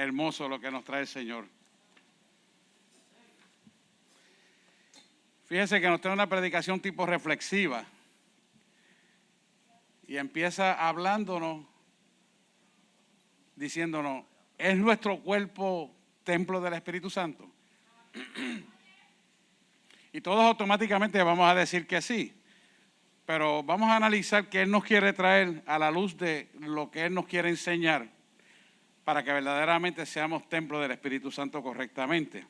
hermoso lo que nos trae el Señor. Fíjense que nos trae una predicación tipo reflexiva y empieza hablándonos, diciéndonos, ¿es nuestro cuerpo templo del Espíritu Santo? Y todos automáticamente vamos a decir que sí, pero vamos a analizar qué Él nos quiere traer a la luz de lo que Él nos quiere enseñar para que verdaderamente seamos templo del Espíritu Santo correctamente.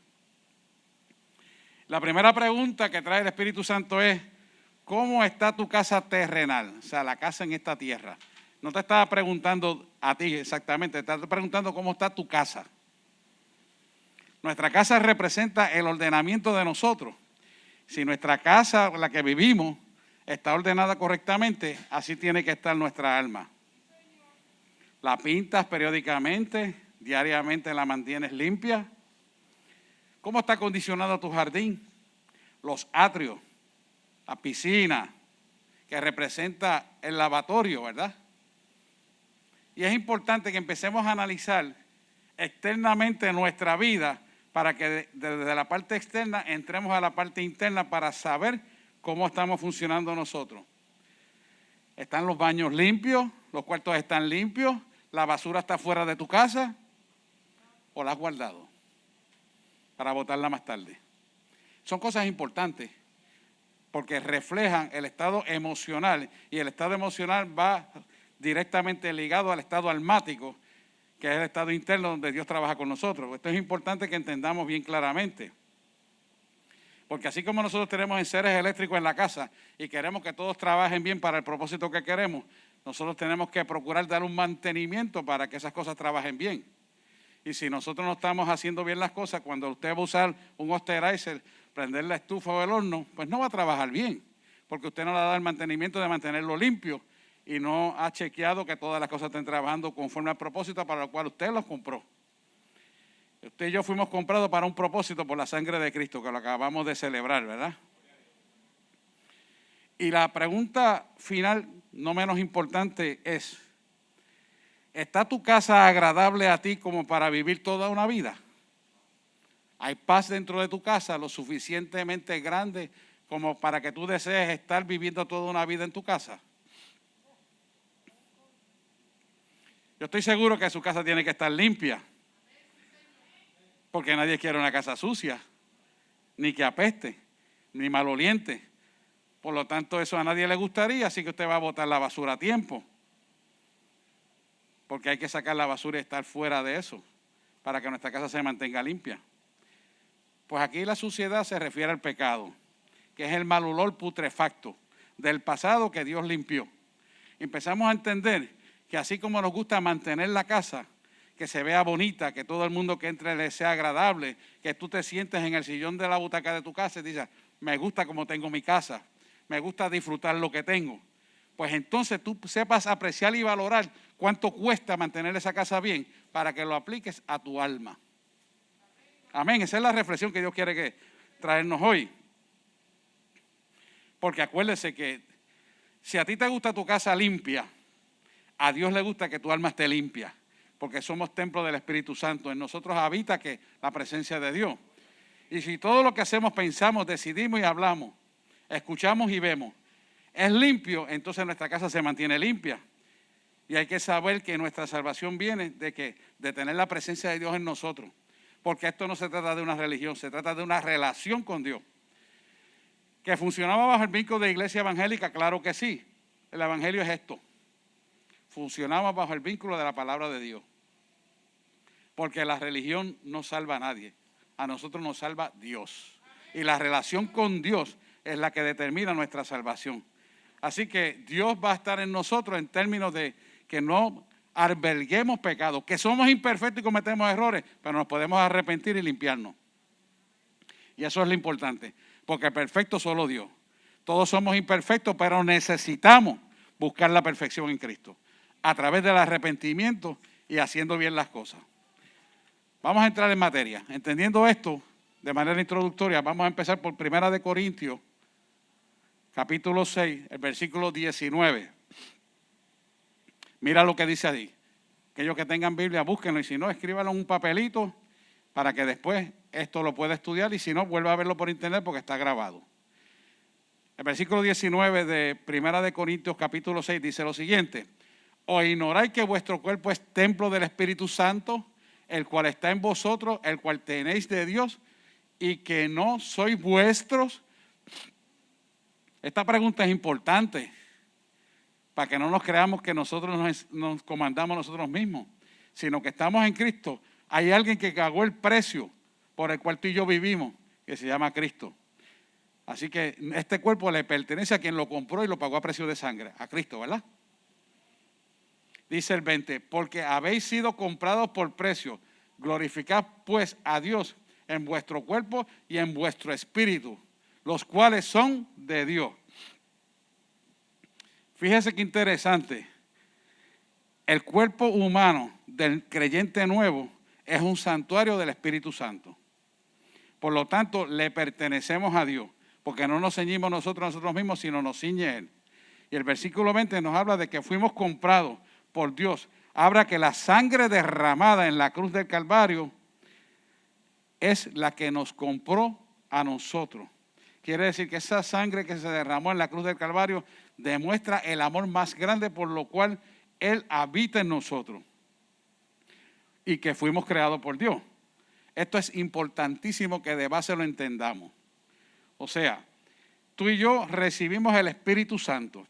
La primera pregunta que trae el Espíritu Santo es, ¿cómo está tu casa terrenal? O sea, la casa en esta tierra. No te estaba preguntando a ti exactamente, te estaba preguntando cómo está tu casa. Nuestra casa representa el ordenamiento de nosotros. Si nuestra casa, la que vivimos, está ordenada correctamente, así tiene que estar nuestra alma. La pintas periódicamente, diariamente la mantienes limpia. ¿Cómo está acondicionado tu jardín? Los atrios, la piscina, que representa el lavatorio, ¿verdad? Y es importante que empecemos a analizar externamente nuestra vida para que desde la parte externa entremos a la parte interna para saber cómo estamos funcionando nosotros. ¿Están los baños limpios? ¿Los cuartos están limpios? ¿La basura está fuera de tu casa? ¿O la has guardado para botarla más tarde? Son cosas importantes porque reflejan el estado emocional y el estado emocional va directamente ligado al estado almático, que es el estado interno donde Dios trabaja con nosotros. Esto es importante que entendamos bien claramente. Porque así como nosotros tenemos enseres eléctricos en la casa y queremos que todos trabajen bien para el propósito que queremos, nosotros tenemos que procurar dar un mantenimiento para que esas cosas trabajen bien. Y si nosotros no estamos haciendo bien las cosas, cuando usted va a usar un Osterizer, prender la estufa o el horno, pues no va a trabajar bien, porque usted no le da el mantenimiento de mantenerlo limpio y no ha chequeado que todas las cosas estén trabajando conforme al propósito para el cual usted los compró. Usted y yo fuimos comprados para un propósito por la sangre de Cristo, que lo acabamos de celebrar, ¿verdad? Y la pregunta final, no menos importante, es, ¿está tu casa agradable a ti como para vivir toda una vida? ¿Hay paz dentro de tu casa lo suficientemente grande como para que tú desees estar viviendo toda una vida en tu casa? Yo estoy seguro que su casa tiene que estar limpia, porque nadie quiere una casa sucia, ni que apeste, ni maloliente. Por lo tanto, eso a nadie le gustaría, así que usted va a botar la basura a tiempo, porque hay que sacar la basura y estar fuera de eso, para que nuestra casa se mantenga limpia. Pues aquí la suciedad se refiere al pecado, que es el mal olor putrefacto del pasado que Dios limpió. Empezamos a entender que así como nos gusta mantener la casa, que se vea bonita, que todo el mundo que entre le sea agradable, que tú te sientes en el sillón de la butaca de tu casa y dices, me gusta como tengo mi casa, me gusta disfrutar lo que tengo. Pues entonces tú sepas apreciar y valorar cuánto cuesta mantener esa casa bien para que lo apliques a tu alma. Amén, esa es la reflexión que Dios quiere traernos hoy. Porque acuérdese que si a ti te gusta tu casa limpia, a Dios le gusta que tu alma esté limpia, porque somos templo del Espíritu Santo. En nosotros habita que la presencia de Dios. Y si todo lo que hacemos, pensamos, decidimos y hablamos, escuchamos y vemos, es limpio, entonces nuestra casa se mantiene limpia. Y hay que saber que nuestra salvación viene de tener la presencia de Dios en nosotros. Porque esto no se trata de una religión, se trata de una relación con Dios. ¿Que funcionaba bajo el vínculo de iglesia evangélica? Claro que sí. El evangelio es esto. Funcionaba bajo el vínculo de la palabra de Dios. Porque la religión no salva a nadie. A nosotros nos salva Dios. Y la relación con Dios es la que determina nuestra salvación. Así que Dios va a estar en nosotros en términos de que no alberguemos pecados, que somos imperfectos y cometemos errores, pero nos podemos arrepentir y limpiarnos. Y eso es lo importante, porque perfecto solo Dios. Todos somos imperfectos, pero necesitamos buscar la perfección en Cristo, a través del arrepentimiento y haciendo bien las cosas. Vamos a entrar en materia. Entendiendo esto, de manera introductoria, vamos a empezar por 1 Corintios, capítulo 6, el versículo 19. Mira lo que dice ahí. Aquellos que tengan Biblia, búsquenlo, y si no, escríbanlo en un papelito para que después esto lo pueda estudiar, y si no, vuelva a verlo por internet porque está grabado. El versículo 19 de Primera de Corintios capítulo 6 dice lo siguiente: ¿o ignoráis que vuestro cuerpo es templo del Espíritu Santo, el cual está en vosotros, el cual tenéis de Dios, y que no sois vuestros? Esta pregunta es importante para que no nos creamos que nosotros nos comandamos nosotros mismos, sino que estamos en Cristo. Hay alguien que pagó el precio por el cual tú y yo vivimos, que se llama Cristo. Así que este cuerpo le pertenece a quien lo compró y lo pagó a precio de sangre, a Cristo, ¿verdad? Dice el 20, porque habéis sido comprados por precio, glorificad pues a Dios en vuestro cuerpo y en vuestro espíritu, los cuales son de Dios. Fíjese qué interesante. El cuerpo humano del creyente nuevo es un santuario del Espíritu Santo. Por lo tanto, le pertenecemos a Dios, porque no nos ceñimos nosotros mismos, sino nos ciñe Él. Y el versículo 20 nos habla de que fuimos comprados por Dios. Habla que la sangre derramada en la cruz del Calvario es la que nos compró a nosotros. Quiere decir que esa sangre que se derramó en la cruz del Calvario demuestra el amor más grande por lo cual Él habita en nosotros y que fuimos creados por Dios. Esto es importantísimo que de base lo entendamos. O sea, tú y yo recibimos el Espíritu Santo.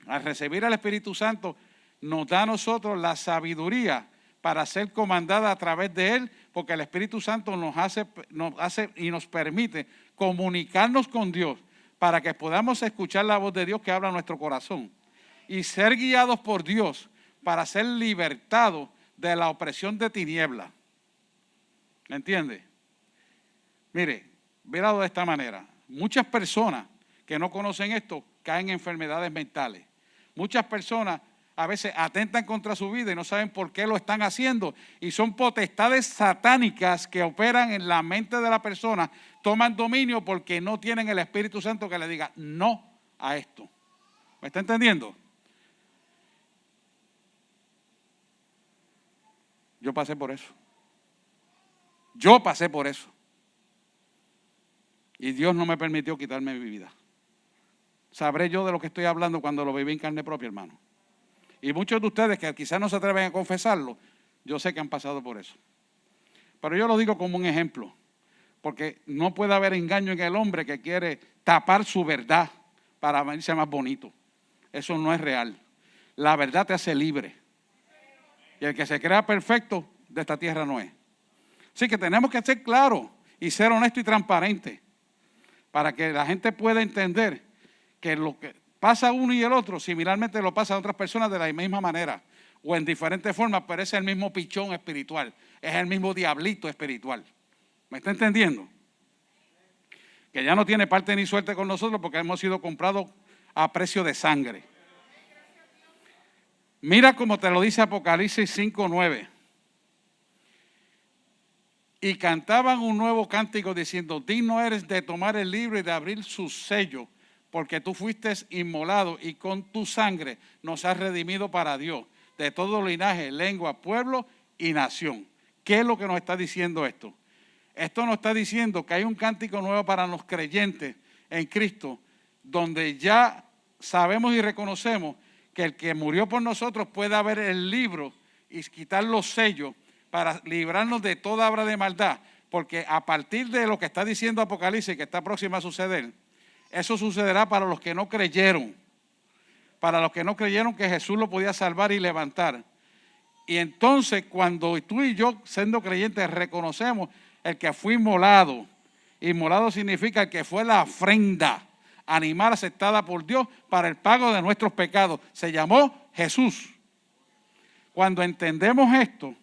Al recibir el Espíritu Santo nos da a nosotros la sabiduría para ser comandada a través de Él, porque el Espíritu Santo nos hace y nos permite comunicarnos con Dios para que podamos escuchar la voz de Dios que habla en nuestro corazón y ser guiados por Dios para ser libertados de la opresión de tinieblas. ¿Me entiende? Mire, verlo de esta manera. Muchas personas que no conocen esto caen en enfermedades mentales. Muchas personas a veces atentan contra su vida y no saben por qué lo están haciendo. Y son potestades satánicas que operan en la mente de la persona, toman dominio porque no tienen el Espíritu Santo que le diga no a esto. ¿Me está entendiendo? Yo pasé por eso. Yo pasé por eso. Y Dios no me permitió quitarme mi vida. Sabré yo de lo que estoy hablando cuando lo viví en carne propia, hermano. Y muchos de ustedes que quizás no se atreven a confesarlo, yo sé que han pasado por eso. Pero yo lo digo como un ejemplo, porque no puede haber engaño en el hombre que quiere tapar su verdad para verse más bonito. Eso no es real. La verdad te hace libre. Y el que se crea perfecto de esta tierra no es. Así que tenemos que ser claros y ser honestos y transparentes para que la gente pueda entender que lo que pasa uno y el otro, similarmente lo pasa a otras personas de la misma manera o en diferentes formas, pero es el mismo pichón espiritual, es el mismo diablito espiritual. ¿Me está entendiendo? Que ya no tiene parte ni suerte con nosotros porque hemos sido comprados a precio de sangre. Mira como te lo dice Apocalipsis 5:9. Y cantaban un nuevo cántico diciendo: digno eres de tomar el libro y de abrir su sello, porque tú fuiste inmolado y con tu sangre nos has redimido para Dios, de todo linaje, lengua, pueblo y nación. ¿Qué es lo que nos está diciendo esto? Esto nos está diciendo que hay un cántico nuevo para los creyentes en Cristo, donde ya sabemos y reconocemos que el que murió por nosotros puede abrir el libro y quitar los sellos para librarnos de toda obra de maldad, porque a partir de lo que está diciendo Apocalipsis, que está próxima a suceder, eso sucederá para los que no creyeron, que Jesús lo podía salvar y levantar. Y entonces cuando tú y yo, siendo creyentes, reconocemos el que fue inmolado, inmolado significa el que fue la ofrenda animal aceptada por Dios para el pago de nuestros pecados, se llamó Jesús. Cuando entendemos esto,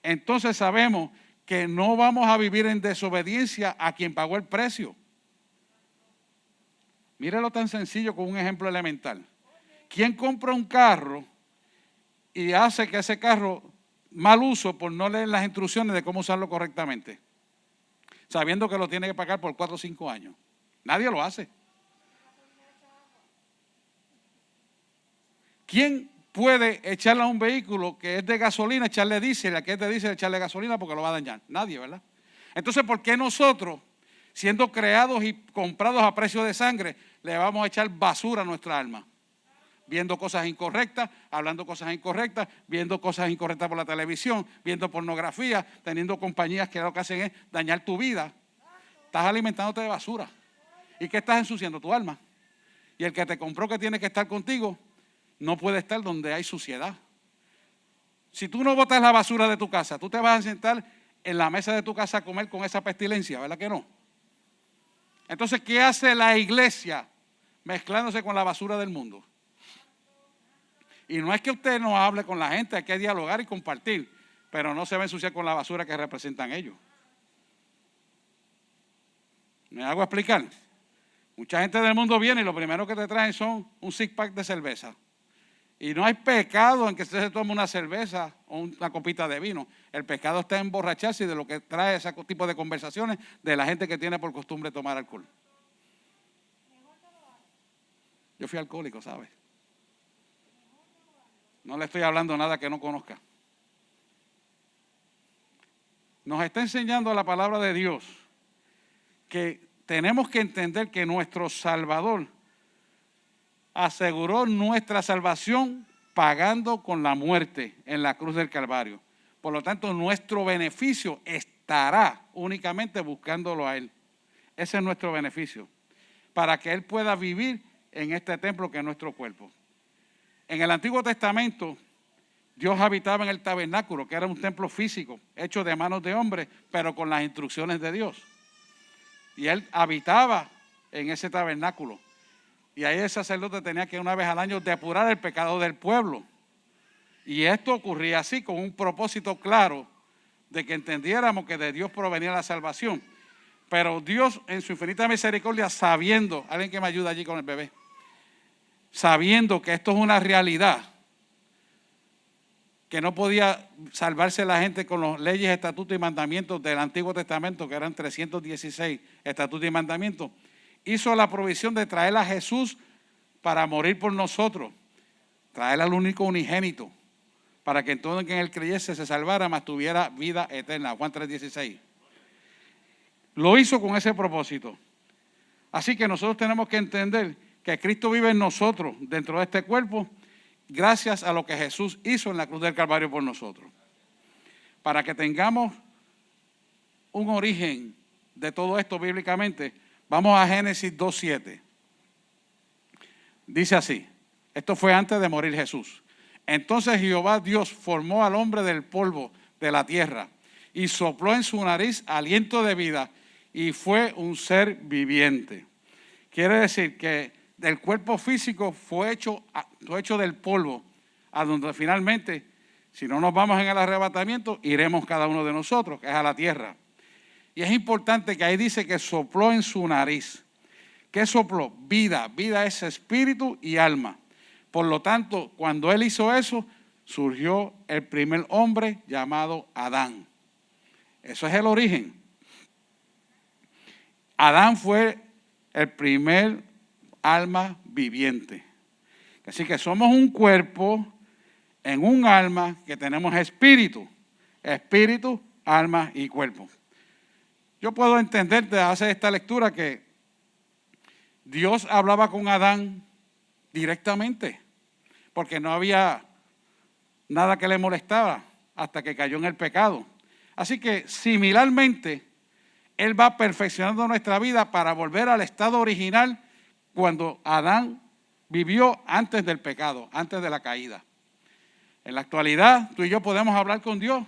entonces sabemos que no vamos a vivir en desobediencia a quien pagó el precio. Mírelo tan sencillo con un ejemplo elemental. ¿Quién compra un carro y hace que ese carro mal uso por no leer las instrucciones de cómo usarlo correctamente, sabiendo que lo tiene que pagar por 4 o 5 años? Nadie lo hace. ¿Quién puede echarle a un vehículo que es de gasolina, echarle diésel, a que es de diésel, echarle gasolina porque lo va a dañar? Nadie, ¿verdad? Entonces, ¿por qué nosotros, siendo creados y comprados a precio de sangre, le vamos a echar basura a nuestra alma? Viendo cosas incorrectas, hablando cosas incorrectas, viendo cosas incorrectas por la televisión, viendo pornografía, teniendo compañías que lo que hacen es dañar tu vida. Estás alimentándote de basura. ¿Y qué estás ensuciando? Tu alma. Y el que te compró que tiene que estar contigo, no puede estar donde hay suciedad. Si tú no botas la basura de tu casa, tú te vas a sentar en la mesa de tu casa a comer con esa pestilencia, ¿verdad que no? Entonces, ¿qué hace la iglesia mezclándose con la basura del mundo? Y no es que usted no hable con la gente, hay que dialogar y compartir, pero no se va a ensuciar con la basura que representan ellos. ¿Me hago explicar? Mucha gente del mundo viene y lo primero que te traen son un six-pack de cerveza. Y no hay pecado en que usted se tome una cerveza o una copita de vino. El pecado está en emborracharse y de lo que trae ese tipo de conversaciones de la gente que tiene por costumbre tomar alcohol. Yo fui alcohólico, ¿sabes? No le estoy hablando nada que no conozca. Nos está enseñando la palabra de Dios que tenemos que entender que nuestro Salvador aseguró nuestra salvación pagando con la muerte en la cruz del Calvario. Por lo tanto, nuestro beneficio estará únicamente buscándolo a Él. Ese es nuestro beneficio, para que Él pueda vivir en este templo que es nuestro cuerpo. En el Antiguo Testamento, Dios habitaba en el tabernáculo, que era un templo físico, hecho de manos de hombres, pero con las instrucciones de Dios. Y Él habitaba en ese tabernáculo. Y ahí el sacerdote tenía que una vez al año depurar el pecado del pueblo. Y esto ocurría así, con un propósito claro de que entendiéramos que de Dios provenía la salvación. Pero Dios, en su infinita misericordia, sabiendo, alguien que me ayuda allí con el bebé, sabiendo que esto es una realidad, que no podía salvarse la gente con las leyes, estatutos y mandamientos del Antiguo Testamento, que eran 316 estatutos y mandamientos, hizo la provisión de traer a Jesús para morir por nosotros, traer al único unigénito, para que todo el que en él creyese se salvara, mas tuviera vida eterna. Juan 3:16. Lo hizo con ese propósito. Así que nosotros tenemos que entender que Cristo vive en nosotros, dentro de este cuerpo, gracias a lo que Jesús hizo en la cruz del Calvario por nosotros. Para que tengamos un origen de todo esto bíblicamente, vamos a Génesis 2:7. Dice así, esto fue antes de morir Jesús. Entonces Jehová Dios formó al hombre del polvo de la tierra y sopló en su nariz aliento de vida y fue un ser viviente. Quiere decir que del cuerpo físico fue hecho del polvo, a donde finalmente, si no nos vamos en el arrebatamiento, iremos cada uno de nosotros, que es a la tierra. Y es importante que ahí dice que sopló en su nariz. ¿Qué sopló? Vida. Vida es espíritu y alma. Por lo tanto, cuando Él hizo eso, surgió el primer hombre llamado Adán. Eso es el origen. Adán fue el primer alma viviente. Así que somos un cuerpo en un alma que tenemos espíritu. Espíritu, alma y cuerpo. Yo puedo entender desde hacer esta lectura que Dios hablaba con Adán directamente, porque no había nada que le molestaba hasta que cayó en el pecado. Así que similarmente, Él va perfeccionando nuestra vida para volver al estado original cuando Adán vivió antes del pecado, antes de la caída. En la actualidad, tú y yo podemos hablar con Dios.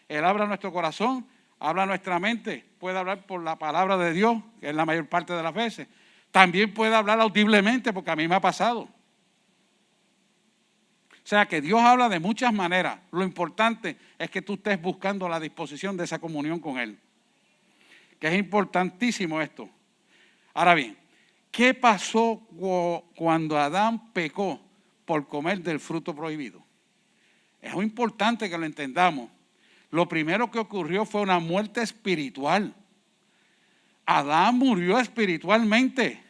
Él habla nuestro corazón, habla nuestra mente, puede hablar por la palabra de Dios, que es la mayor parte de las veces. También puede hablar audiblemente, porque a mí me ha pasado. O sea que Dios habla de muchas maneras. Lo importante es que tú estés buscando la disposición de esa comunión con Él. Que es importantísimo esto. Ahora bien, ¿qué pasó cuando Adán pecó por comer del fruto prohibido? Es muy importante que lo entendamos. Lo primero que ocurrió fue una muerte espiritual. Adán murió espiritualmente,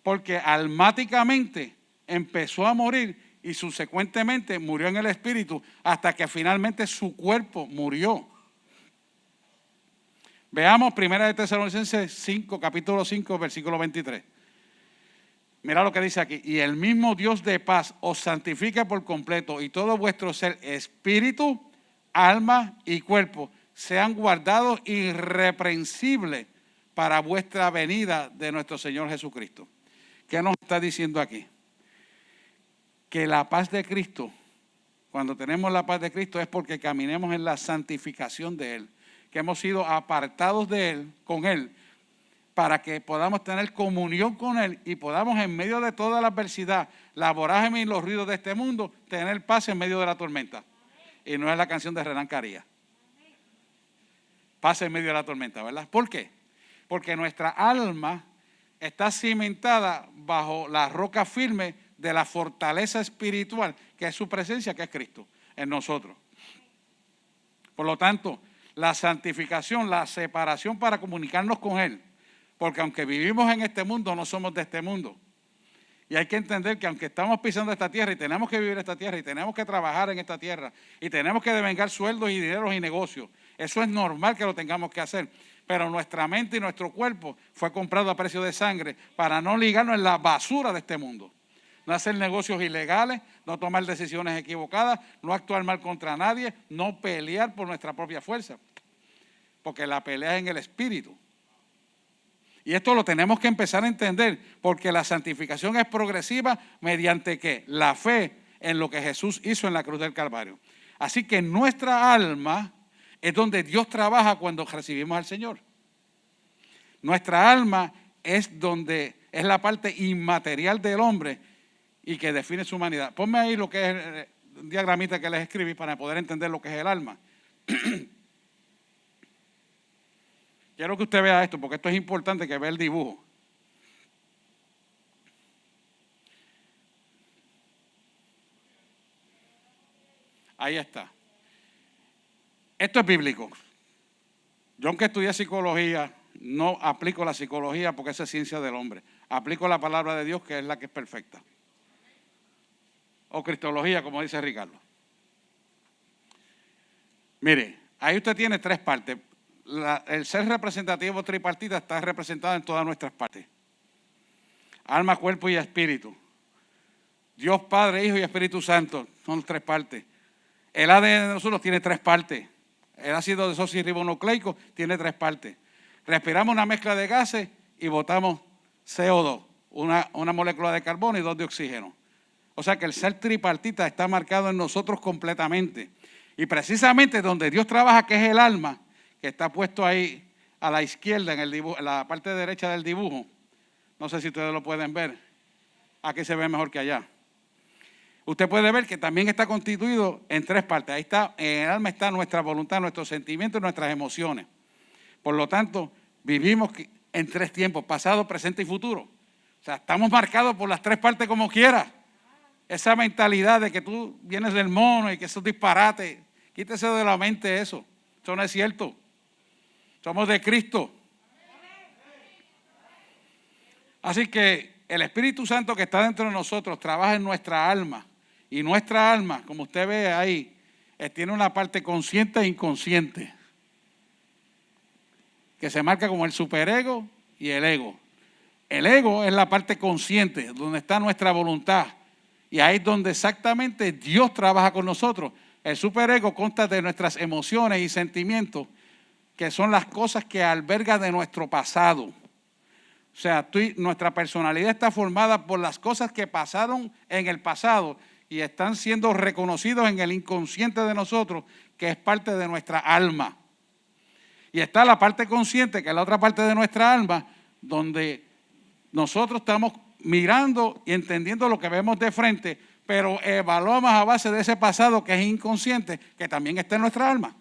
porque almáticamente empezó a morir y subsecuentemente murió en el espíritu hasta que finalmente su cuerpo murió. Veamos 1 Tesalonicenses 5, capítulo 5, versículo 23. Mira lo que dice aquí. Y el mismo Dios de paz os santifica por completo y todo vuestro ser, espíritu, alma y cuerpo, sean guardados irreprensibles para vuestra venida de nuestro Señor Jesucristo. ¿Qué nos está diciendo aquí? Que la paz de Cristo, cuando tenemos la paz de Cristo, es porque caminemos en la santificación de Él, que hemos sido apartados de Él, con Él, para que podamos tener comunión con Él y podamos en medio de toda la adversidad, la vorágine y los ruidos de este mundo, tener paz en medio de la tormenta. Y no es la canción de Renán Caría. Paz en medio de la tormenta, ¿verdad? ¿Por qué? Porque nuestra alma está cimentada bajo la roca firme de la fortaleza espiritual, que es su presencia, que es Cristo en nosotros. Por lo tanto, la santificación, la separación para comunicarnos con Él, porque aunque vivimos en este mundo, no somos de este mundo. Y hay que entender que aunque estamos pisando esta tierra y tenemos que vivir esta tierra y tenemos que trabajar en esta tierra y tenemos que devengar sueldos y dineros y negocios, eso es normal que lo tengamos que hacer. Pero nuestra mente y nuestro cuerpo fue comprado a precio de sangre para no ligarnos en la basura de este mundo. No hacer negocios ilegales, no tomar decisiones equivocadas, no actuar mal contra nadie, no pelear por nuestra propia fuerza. Porque la pelea es en el espíritu. Y esto lo tenemos que empezar a entender, porque la santificación es progresiva mediante ¿qué? La fe en lo que Jesús hizo en la cruz del Calvario. Así que nuestra alma es donde Dios trabaja cuando recibimos al Señor. Nuestra alma es donde es la parte inmaterial del hombre y que define su humanidad. Ponme ahí lo que es un diagramita que les escribí para poder entender lo que es el alma. Quiero que usted vea esto, porque esto es importante que vea el dibujo. Ahí está. Esto es bíblico. Yo, aunque estudié psicología, no aplico la psicología porque esa es ciencia del hombre. Aplico la palabra de Dios, que es la que es perfecta. O cristología, como dice Ricardo. Mire, ahí usted tiene tres partes. El ser representativo tripartita está representado en todas nuestras partes. Alma, cuerpo y espíritu. Dios Padre, Hijo y Espíritu Santo son tres partes. El ADN de nosotros tiene tres partes. El ácido desoxirribonucleico tiene tres partes. Respiramos una mezcla de gases y botamos CO2, una molécula de carbono y dos de oxígeno. O sea que el ser tripartita está marcado en nosotros completamente. Y precisamente donde Dios trabaja, que es el alma, que está puesto ahí a la izquierda en el dibujo, en la parte derecha del dibujo. No sé si ustedes lo pueden ver. Aquí se ve mejor que allá. Usted puede ver que también está constituido en tres partes. Ahí está, en el alma está nuestra voluntad, nuestros sentimientos y nuestras emociones. Por lo tanto, vivimos en tres tiempos, pasado, presente y futuro. O sea, estamos marcados por las tres partes como quiera. Esa mentalidad de que tú vienes del mono y que eso es disparate, quítese de la mente eso. Eso no es cierto. Somos de Cristo. Así que el Espíritu Santo que está dentro de nosotros trabaja en nuestra alma. Y nuestra alma, como usted ve ahí, tiene una parte consciente e inconsciente, que se marca como el superego y el ego. El ego es la parte consciente, donde está nuestra voluntad. Y ahí es donde exactamente Dios trabaja con nosotros. El superego consta de nuestras emociones y sentimientos, que son las cosas que alberga de nuestro pasado. O sea, nuestra personalidad está formada por las cosas que pasaron en el pasado y están siendo reconocidos en el inconsciente de nosotros, que es parte de nuestra alma. Y está la parte consciente, que es la otra parte de nuestra alma, donde nosotros estamos mirando y entendiendo lo que vemos de frente, pero evaluamos a base de ese pasado que es inconsciente, que también está en nuestra alma.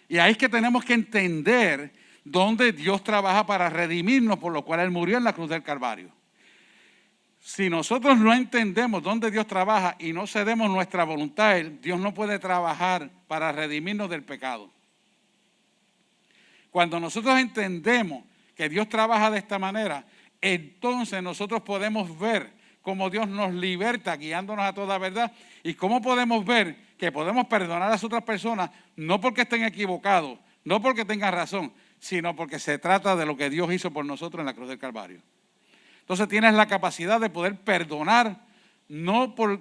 Y ahí es que tenemos que entender dónde Dios trabaja para redimirnos, por lo cual Él murió en la cruz del Calvario. Si nosotros no entendemos dónde Dios trabaja y no cedemos nuestra voluntad a Él, Dios no puede trabajar para redimirnos del pecado. Cuando nosotros entendemos que Dios trabaja de esta manera, entonces nosotros podemos ver cómo Dios nos liberta guiándonos a toda verdad y cómo podemos ver que podemos perdonar a las otras personas no porque estén equivocados, no porque tengan razón, sino porque se trata de lo que Dios hizo por nosotros en la cruz del Calvario. Entonces tienes la capacidad de poder perdonar, no por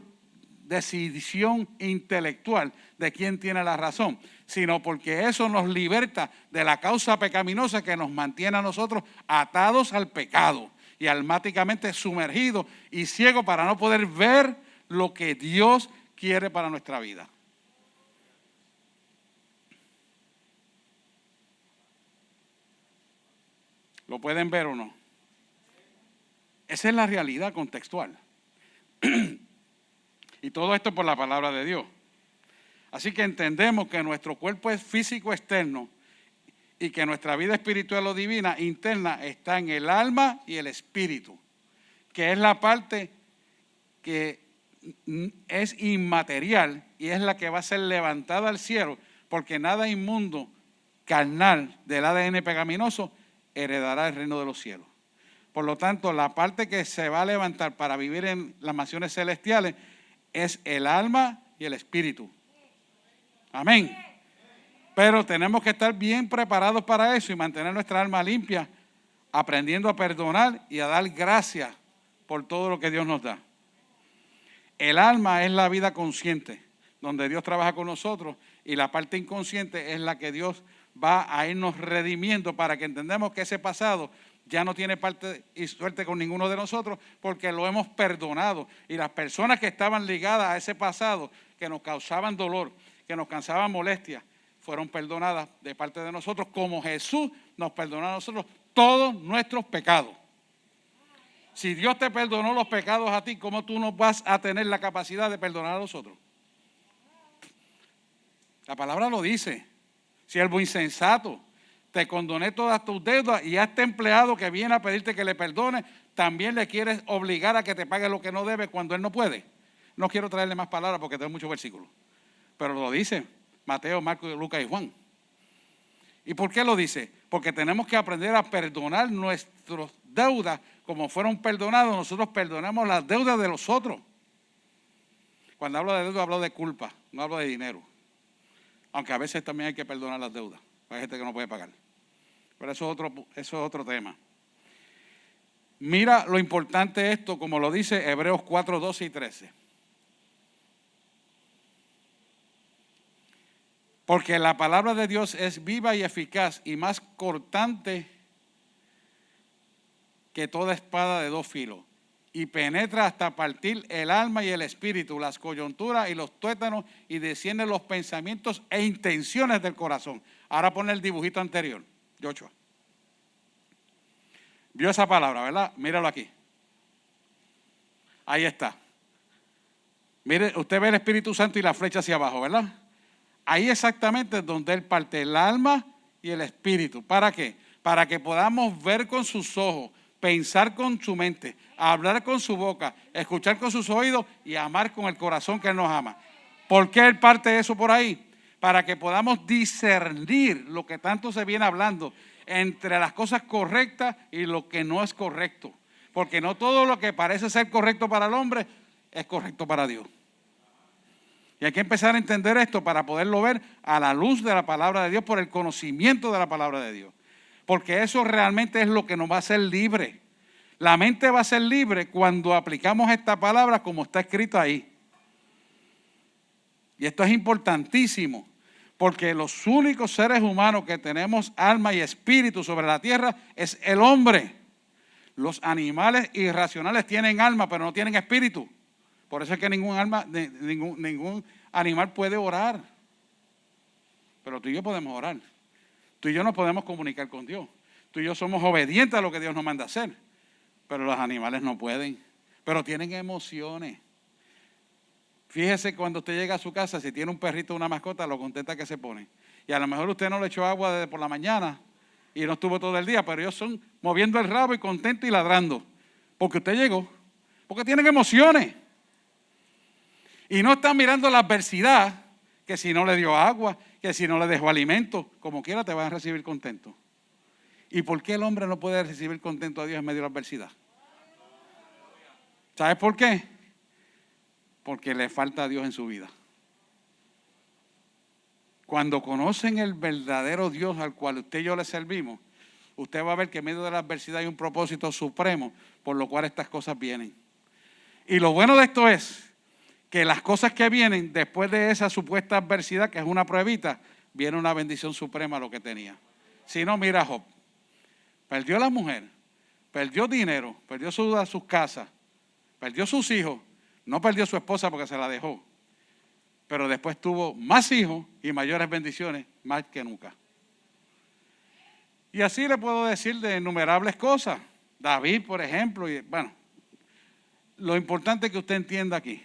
decisión intelectual de quién tiene la razón, sino porque eso nos liberta de la causa pecaminosa que nos mantiene a nosotros atados al pecado y almáticamente sumergidos y ciegos para no poder ver lo que Dios quiere para nuestra vida. ¿Lo pueden ver o no? Esa es la realidad contextual. Y todo esto por la palabra de Dios. Así que entendemos que nuestro cuerpo es físico externo y que nuestra vida espiritual o divina interna está en el alma y el espíritu, que es la parte que es inmaterial y es la que va a ser levantada al cielo, porque nada inmundo, carnal del ADN pecaminoso heredará el reino de los cielos. Por lo tanto, la parte que se va a levantar para vivir en las mansiones celestiales es el alma y el espíritu. Amén. Pero tenemos que estar bien preparados para eso y mantener nuestra alma limpia, aprendiendo a perdonar y a dar gracias por todo lo que Dios nos da. El alma es la vida consciente, donde Dios trabaja con nosotros, y la parte inconsciente es la que Dios va a irnos redimiendo para que entendamos que ese pasado ya no tiene parte y suerte con ninguno de nosotros porque lo hemos perdonado. Y las personas que estaban ligadas a ese pasado, que nos causaban dolor, que nos causaban molestia, fueron perdonadas de parte de nosotros, como Jesús nos perdonó a nosotros todos nuestros pecados. Si Dios te perdonó los pecados a ti, ¿cómo tú no vas a tener la capacidad de perdonar a los otros? La palabra lo dice. Siervo insensato, te condoné todas tus deudas y a este empleado que viene a pedirte que le perdone, también le quieres obligar a que te pague lo que no debe cuando él no puede. No quiero traerle más palabras porque tengo muchos versículos, pero lo dice Mateo, Marcos, Lucas y Juan. ¿Y por qué lo dice? Porque tenemos que aprender a perdonar nuestras deudas como fueron perdonados. Nosotros perdonamos las deudas de los otros. Cuando hablo de deuda, hablo de culpa, no hablo de dinero. Aunque a veces también hay que perdonar las deudas. Hay gente que no puede pagar. Pero eso es otro tema. Mira lo importante de esto, como lo dice Hebreos 4, 12 y 13. Porque la palabra de Dios es viva y eficaz y más cortante que toda espada de dos filos. Y penetra hasta partir el alma y el espíritu, las coyunturas y los tuétanos, y desciende los pensamientos e intenciones del corazón. Ahora pone el dibujito anterior, Joshua. Vio esa palabra, ¿verdad? Míralo aquí. Ahí está. Mire, usted ve el Espíritu Santo y la flecha hacia abajo, ¿verdad? Ahí exactamente es donde él parte el alma y el espíritu. ¿Para qué? Para que podamos ver con sus ojos, pensar con su mente, hablar con su boca, escuchar con sus oídos y amar con el corazón que Él nos ama. ¿Por qué Él parte eso por ahí? Para que podamos discernir lo que tanto se viene hablando entre las cosas correctas y lo que no es correcto. Porque no todo lo que parece ser correcto para el hombre es correcto para Dios. Y hay que empezar a entender esto para poderlo ver a la luz de la palabra de Dios, por el conocimiento de la palabra de Dios. Porque eso realmente es lo que nos va a hacer libre. La mente va a ser libre cuando aplicamos esta palabra como está escrito ahí. Y esto es importantísimo, porque los únicos seres humanos que tenemos alma y espíritu sobre la tierra es el hombre. Los animales irracionales tienen alma, pero no tienen espíritu. Por eso es que ningún animal puede orar. Pero tú y yo podemos orar. Tú y yo nos podemos comunicar con Dios. Tú y yo somos obedientes a lo que Dios nos manda hacer. Pero los animales no pueden. Pero tienen emociones. Fíjese cuando usted llega a su casa, si tiene un perrito o una mascota, lo contenta que se pone. Y a lo mejor usted no le echó agua desde por la mañana y no estuvo todo el día, pero ellos son moviendo el rabo y contentos y ladrando. Porque usted llegó. Porque tienen emociones. Y no están mirando la adversidad, que si no le dio agua, que si no le dejó alimento, como quiera te van a recibir contento. ¿Y por qué el hombre no puede recibir contento a Dios en medio de la adversidad? ¿Sabes por qué? Porque le falta a Dios en su vida. Cuando conocen el verdadero Dios al cual usted y yo le servimos, usted va a ver que en medio de la adversidad hay un propósito supremo por lo cual estas cosas vienen. Y lo bueno de esto es que las cosas que vienen después de esa supuesta adversidad, que es una pruebita, viene una bendición suprema a lo que tenía. Si no, mira a Job. Perdió a la mujer, perdió dinero, perdió sus casas, perdió sus hijos, no perdió su esposa porque se la dejó. Pero después tuvo más hijos y mayores bendiciones, más que nunca. Y así le puedo decir de innumerables cosas. David, por ejemplo, y bueno, lo importante que usted entienda aquí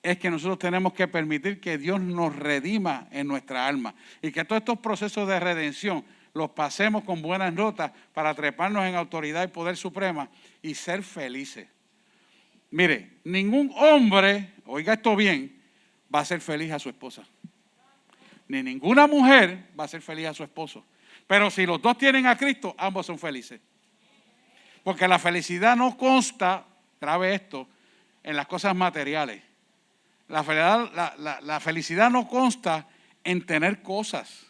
es que nosotros tenemos que permitir que Dios nos redima en nuestra alma y que todos estos procesos de redención los pasemos con buenas notas para treparnos en autoridad y poder suprema y ser felices. Mire, ningún hombre, oiga esto bien, va a ser feliz a su esposa. Ni ninguna mujer va a ser feliz a su esposo. Pero si los dos tienen a Cristo, ambos son felices. Porque la felicidad no consta, grave esto, en las cosas materiales. La felicidad no consta en tener cosas.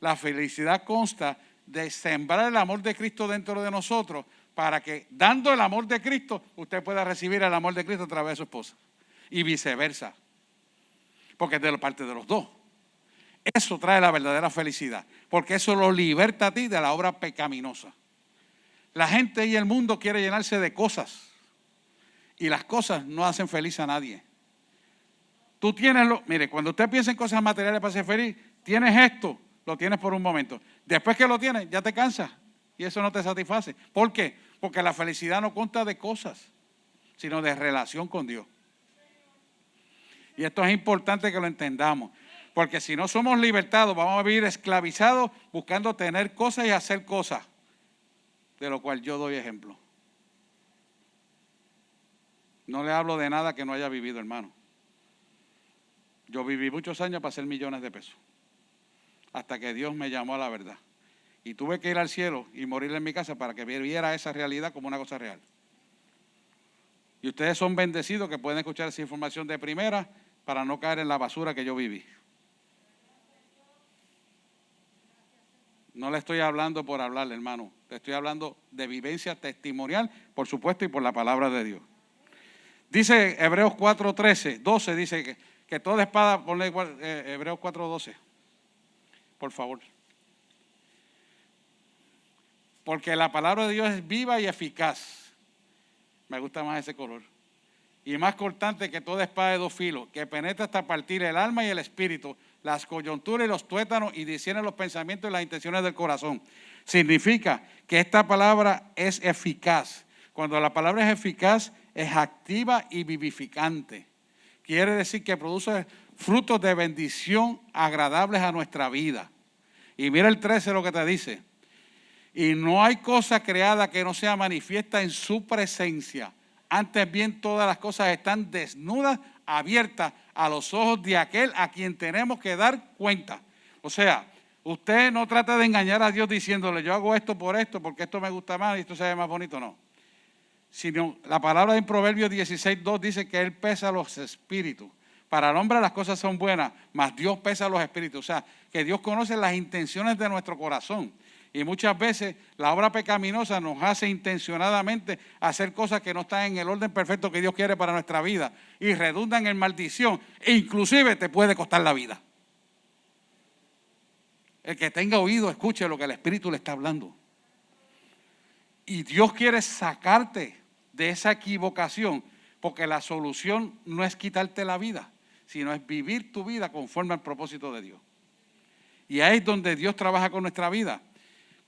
La felicidad consta de sembrar el amor de Cristo dentro de nosotros para que, dando el amor de Cristo, usted pueda recibir el amor de Cristo a través de su esposa. Y viceversa. Porque es de parte de los dos. Eso trae la verdadera felicidad, porque eso lo liberta a ti de la obra pecaminosa. La gente y el mundo quiere llenarse de cosas, y las cosas no hacen feliz a nadie. Tú tienes, mire, cuando usted piensa en cosas materiales para ser feliz, tienes esto, lo tienes por un momento. Después que lo tienes, ya te cansas, y eso no te satisface. ¿Por qué? Porque la felicidad no consta de cosas, sino de relación con Dios. Y esto es importante que lo entendamos. Porque si no somos libertados, vamos a vivir esclavizados buscando tener cosas y hacer cosas. De lo cual yo doy ejemplo. No le hablo de nada que no haya vivido, hermano. Yo viví muchos años para hacer millones de pesos. Hasta que Dios me llamó a la verdad. Y tuve que ir al cielo y morir en mi casa para que viera esa realidad como una cosa real. Y ustedes son bendecidos que pueden escuchar esa información de primera para no caer en la basura que yo viví. No le estoy hablando por hablarle, hermano. Le estoy hablando de vivencia testimonial, por supuesto, y por la palabra de Dios. Dice Hebreos 4:13, 12, dice que toda espada, ponle Hebreos 4:12, por favor. Porque la palabra de Dios es viva y eficaz. Me gusta más ese color. Y más cortante que toda espada de dos filos, que penetra hasta partir el alma y el espíritu, las coyunturas y los tuétanos, y discierne los pensamientos y las intenciones del corazón. Significa que esta palabra es eficaz. Cuando la palabra es eficaz, es activa y vivificante. Quiere decir que produce frutos de bendición agradables a nuestra vida. Y mira el 13 lo que te dice. Y no hay cosa creada que no sea manifiesta en su presencia. Antes bien, todas las cosas están desnudas, abiertas a los ojos de aquel a quien tenemos que dar cuenta. O sea, usted no trata de engañar a Dios diciéndole, yo hago esto porque esto me gusta más y esto se ve más bonito, no. Sino la palabra en Proverbios 16:2 dice que Él pesa los espíritus. Para el hombre las cosas son buenas, mas Dios pesa los espíritus. O sea, que Dios conoce las intenciones de nuestro corazón. Y muchas veces la obra pecaminosa nos hace intencionadamente hacer cosas que no están en el orden perfecto que Dios quiere para nuestra vida y redundan en maldición e inclusive te puede costar la vida. El que tenga oído escuche lo que el Espíritu le está hablando. Y Dios quiere sacarte de esa equivocación porque la solución no es quitarte la vida, sino es vivir tu vida conforme al propósito de Dios. Y ahí es donde Dios trabaja con nuestra vida.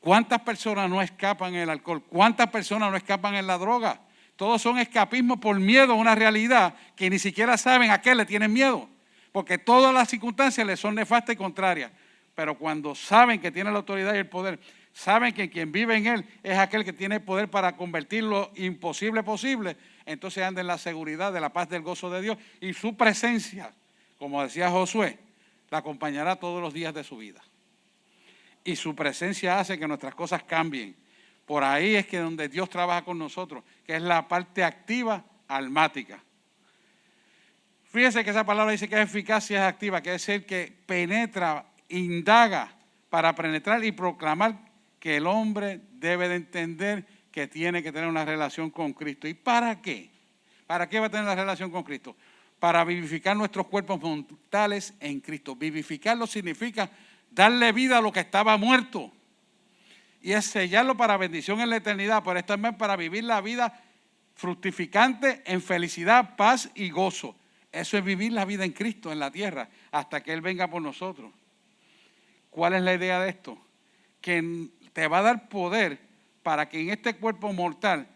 ¿Cuántas personas no escapan en el alcohol? ¿Cuántas personas no escapan en la droga? Todos son escapismos por miedo a una realidad que ni siquiera saben a qué le tienen miedo. Porque todas las circunstancias les son nefastas y contrarias. Pero cuando saben que tienen la autoridad y el poder, saben que quien vive en Él es aquel que tiene poder para convertir lo imposible posible, entonces andan en la seguridad de la paz del gozo de Dios y su presencia, como decía Josué, la acompañará todos los días de su vida. Y su presencia hace que nuestras cosas cambien. Por ahí es que donde Dios trabaja con nosotros, que es la parte activa almática. Fíjese que esa palabra dice que es eficaz y es activa, quiere decir que penetra, indaga para penetrar y proclamar que el hombre debe de entender que tiene que tener una relación con Cristo. ¿Y para qué? ¿Para qué va a tener la relación con Cristo? Para vivificar nuestros cuerpos mortales en Cristo. Vivificarlo significa darle vida a lo que estaba muerto. Y es sellarlo para bendición en la eternidad, pero esto es para vivir la vida fructificante en felicidad, paz y gozo. Eso es vivir la vida en Cristo en la tierra hasta que Él venga por nosotros. ¿Cuál es la idea de esto? Que te va a dar poder para que en este cuerpo mortal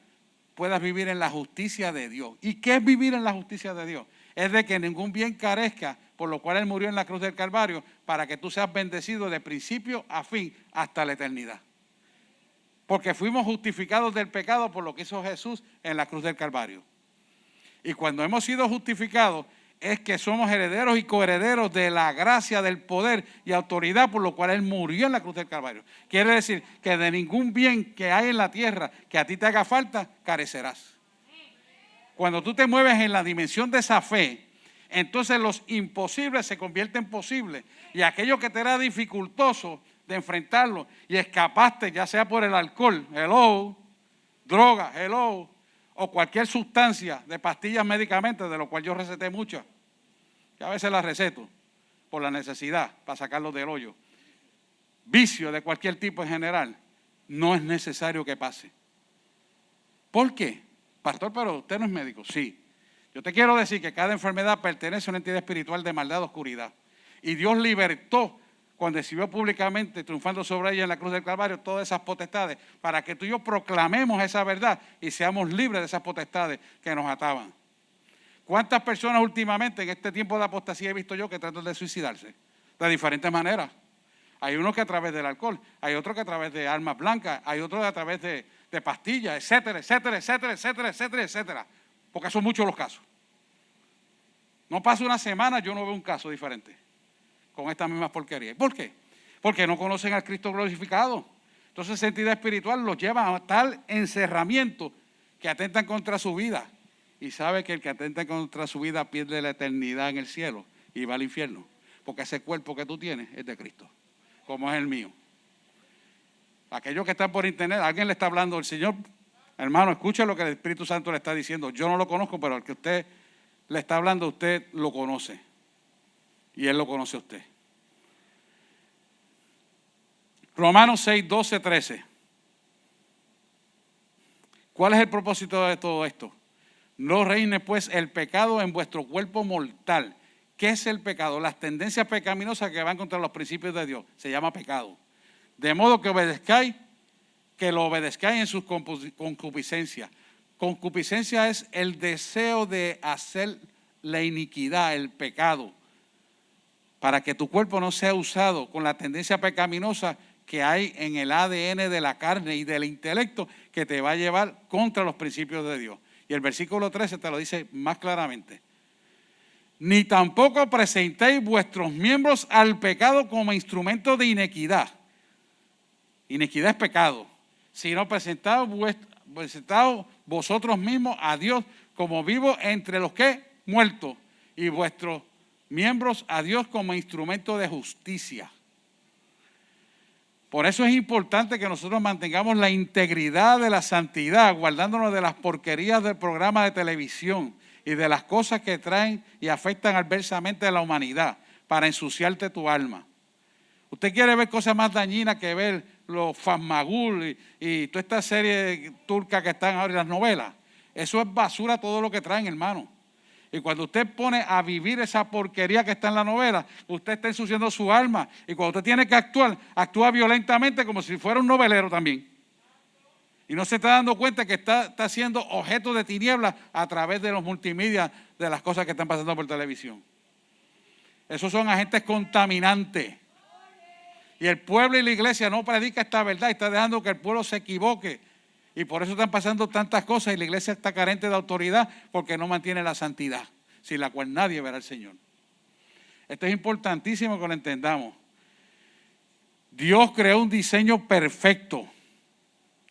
puedas vivir en la justicia de Dios. ¿Y qué es vivir en la justicia de Dios? Es de que ningún bien carezca, por lo cual Él murió en la cruz del Calvario, para que tú seas bendecido de principio a fin hasta la eternidad. Porque fuimos justificados del pecado por lo que hizo Jesús en la cruz del Calvario. Y cuando hemos sido justificados, es que somos herederos y coherederos de la gracia, del poder y autoridad por lo cual Él murió en la cruz del Calvario. Quiere decir que de ningún bien que hay en la tierra que a ti te haga falta, carecerás. Cuando tú te mueves en la dimensión de esa fe, entonces los imposibles se convierten en posibles. Y aquello que te era dificultoso de enfrentarlo y escapaste, ya sea por el alcohol, hello, droga, hello, o cualquier sustancia de pastillas, medicamentos, de lo cual yo receté muchas, que a veces las receto por la necesidad, para sacarlos del hoyo. Vicio de cualquier tipo en general, no es necesario que pase. ¿Por qué? Pastor, pero usted no es médico. Sí. Yo te quiero decir que cada enfermedad pertenece a una entidad espiritual de maldad, oscuridad. Y Dios libertó, cuando exhibió públicamente, triunfando sobre ella en la cruz del Calvario, todas esas potestades, para que tú y yo proclamemos esa verdad y seamos libres de esas potestades que nos ataban. ¿Cuántas personas últimamente en este tiempo de apostasía he visto yo que tratan de suicidarse? De diferentes maneras. Hay unos que a través del alcohol, hay otros que a través de armas blancas, hay otros a través de pastillas, etcétera, etcétera, etcétera, etcétera, etcétera, etcétera. Porque son muchos los casos. No pasa una semana, yo no veo un caso diferente con estas mismas porquerías. ¿Por qué? Porque no conocen al Cristo glorificado. Entonces esa entidad espiritual los lleva a tal encerramiento que atentan contra su vida. Y sabe que el que atenta contra su vida pierde la eternidad en el cielo y va al infierno. Porque ese cuerpo que tú tienes es de Cristo, como es el mío. Aquellos que están por internet, alguien le está hablando, el Señor, hermano, escuche lo que el Espíritu Santo le está diciendo. Yo no lo conozco, pero el que usted le está hablando, usted lo conoce. Y Él lo conoce a usted. Romanos 6, 12, 13. ¿Cuál es el propósito de todo esto? No reine pues el pecado en vuestro cuerpo mortal. ¿Qué es el pecado? Las tendencias pecaminosas que van contra los principios de Dios. Se llama pecado. De modo que lo obedezcáis en sus concupiscencias. Concupiscencia es el deseo de hacer la iniquidad, el pecado, para que tu cuerpo no sea usado con la tendencia pecaminosa que hay en el ADN de la carne y del intelecto que te va a llevar contra los principios de Dios. Y el versículo 13 te lo dice más claramente. Ni tampoco presentéis vuestros miembros al pecado como instrumento de inequidad. Inequidad es pecado. Sino presentaos vosotros mismos a Dios como vivos entre los que muertos y vuestros miembros a Dios como instrumento de justicia. Por eso es importante que nosotros mantengamos la integridad de la santidad, guardándonos de las porquerías del programa de televisión y de las cosas que traen y afectan adversamente a la humanidad para ensuciarte tu alma. Usted quiere ver cosas más dañinas que ver los Fasmagul y toda esta serie turca que están ahora en las novelas. Eso es basura todo lo que traen, hermano. Y cuando usted pone a vivir esa porquería que está en la novela, usted está ensuciando su alma. Y cuando usted tiene que actuar, actúa violentamente como si fuera un novelero también. Y no se está dando cuenta que está siendo objeto de tinieblas a través de los multimedia, de las cosas que están pasando por televisión. Esos son agentes contaminantes. Y el pueblo y la iglesia no predica esta verdad y está dejando que el pueblo se equivoque. Y por eso están pasando tantas cosas y la iglesia está carente de autoridad porque no mantiene la santidad, sin la cual nadie verá al Señor. Esto es importantísimo que lo entendamos. Dios creó un diseño perfecto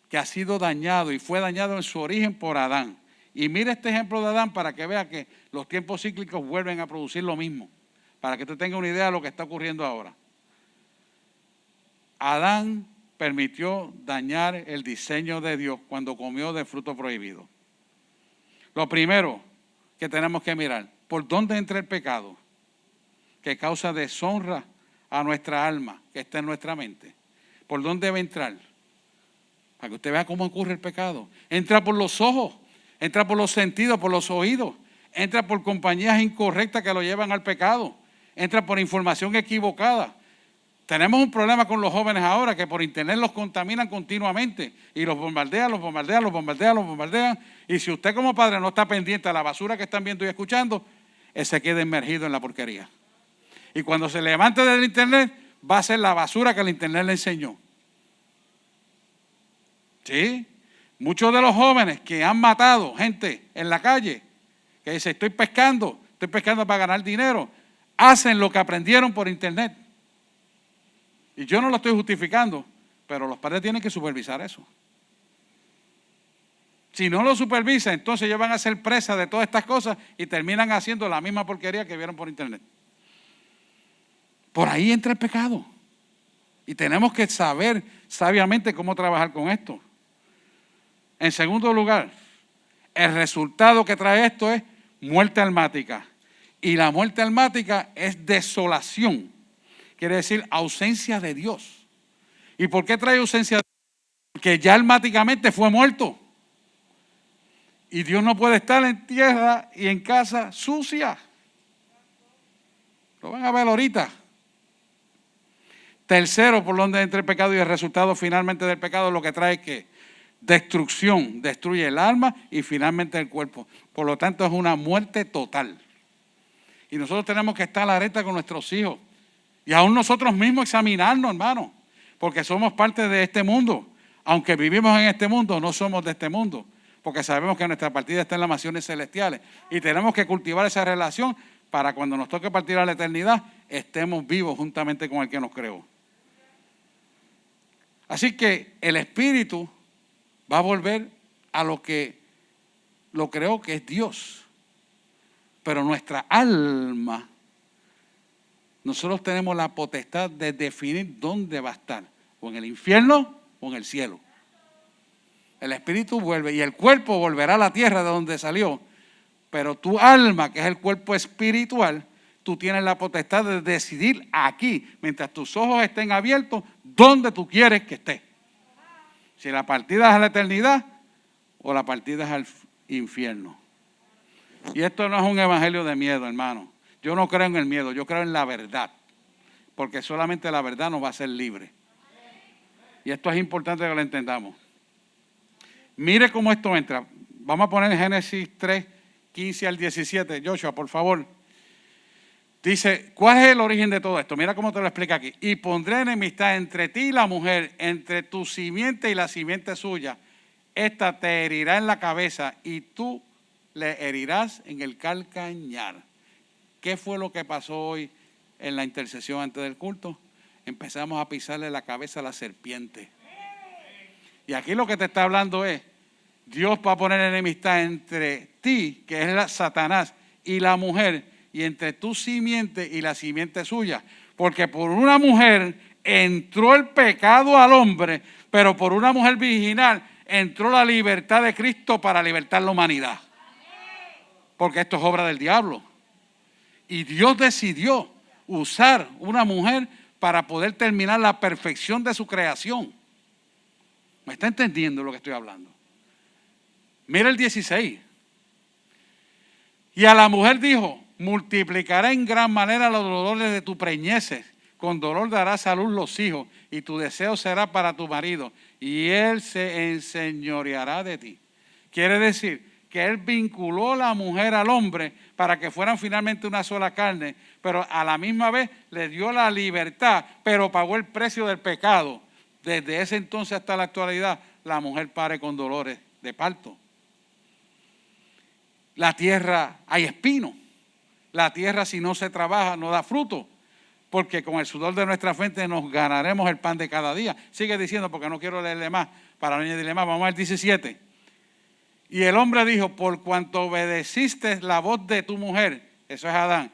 que ha sido dañado y fue dañado en su origen por Adán. Y mire este ejemplo de Adán para que vea que los tiempos cíclicos vuelven a producir lo mismo. Para que tú tengas una idea de lo que está ocurriendo ahora. Adán permitió dañar el diseño de Dios cuando comió del fruto prohibido. Lo primero que tenemos que mirar, ¿por dónde entra el pecado? Que causa deshonra a nuestra alma, que está en nuestra mente. ¿Por dónde va a entrar? Para que usted vea cómo ocurre el pecado. Entra por los ojos, entra por los sentidos, por los oídos, entra por compañías incorrectas que lo llevan al pecado, entra por información equivocada. Tenemos un problema con los jóvenes ahora que por internet los contaminan continuamente y los bombardean. Y si usted como padre no está pendiente a la basura que están viendo y escuchando, él se queda inmergido en la porquería. Y cuando se levante del internet, va a ser la basura que el internet le enseñó. ¿Sí? Muchos de los jóvenes que han matado gente en la calle, que dicen estoy pescando para ganar dinero, hacen lo que aprendieron por internet. Y yo no lo estoy justificando, pero los padres tienen que supervisar eso. Si no lo supervisan, entonces ellos van a ser presas de todas estas cosas y terminan haciendo la misma porquería que vieron por internet. Por ahí entra el pecado. Y tenemos que saber sabiamente cómo trabajar con esto. En segundo lugar, el resultado que trae esto es muerte almática. Y la muerte almática es desolación. Quiere decir ausencia de Dios. ¿Y por qué trae ausencia de Dios? Porque ya almáticamente fue muerto. Y Dios no puede estar en tierra y en casa sucia. Lo van a ver ahorita. Tercero, por donde entra el pecado y el resultado finalmente del pecado, lo que trae es que destrucción, destruye el alma y finalmente el cuerpo. Por lo tanto, es una muerte total. Y nosotros tenemos que estar alerta con nuestros hijos. Y aún nosotros mismos examinarnos, hermano, porque somos parte de este mundo. Aunque vivimos en este mundo, no somos de este mundo, porque sabemos que nuestra partida está en las mansiones celestiales. Y tenemos que cultivar esa relación para cuando nos toque partir a la eternidad, estemos vivos juntamente con el que nos creó. Así que el Espíritu va a volver a lo que lo creó, que es Dios. Pero nuestra alma, nosotros tenemos la potestad de definir dónde va a estar, o en el infierno o en el cielo. El espíritu vuelve y el cuerpo volverá a la tierra de donde salió, pero tu alma, que es el cuerpo espiritual, tú tienes la potestad de decidir aquí, mientras tus ojos estén abiertos, dónde tú quieres que esté. Si la partida es a la eternidad o la partida es al infierno. Y esto no es un evangelio de miedo, hermano. Yo no creo en el miedo, yo creo en la verdad. Porque solamente la verdad nos va a hacer libres. Y esto es importante que lo entendamos. Mire cómo esto entra. Vamos a poner Génesis 3, 15 al 17. Joshua, por favor. Dice, ¿cuál es el origen de todo esto? Mira cómo te lo explica aquí. Y pondré enemistad entre ti y la mujer, entre tu simiente y la simiente suya. Esta te herirá en la cabeza y tú le herirás en el calcañar. ¿Qué fue lo que pasó hoy en la intercesión antes del culto? Empezamos a pisarle la cabeza a la serpiente. Y aquí lo que te está hablando es, Dios va a poner enemistad entre ti, que es Satanás, y la mujer, y entre tu simiente y la simiente suya. Porque por una mujer entró el pecado al hombre, pero por una mujer virginal entró la libertad de Cristo para libertar la humanidad. Porque esto es obra del diablo. Y Dios decidió usar una mujer para poder terminar la perfección de su creación. ¿Me está entendiendo lo que estoy hablando? Mira el 16. Y a la mujer dijo, multiplicaré en gran manera los dolores de tu preñeces. Con dolor darás a luz los hijos y tu deseo será para tu marido y él se enseñoreará de ti. Quiere decir que él vinculó a la mujer al hombre para que fueran finalmente una sola carne, pero a la misma vez le dio la libertad, pero pagó el precio del pecado. Desde ese entonces hasta la actualidad, la mujer pare con dolores de parto. La tierra, hay espinos. La tierra, si no se trabaja, no da fruto, porque con el sudor de nuestra frente nos ganaremos el pan de cada día. Sigue diciendo, porque no quiero leerle más, para no añadirle más. Vamos al 17. Y el hombre dijo, por cuanto obedeciste la voz de tu mujer, eso es Adán,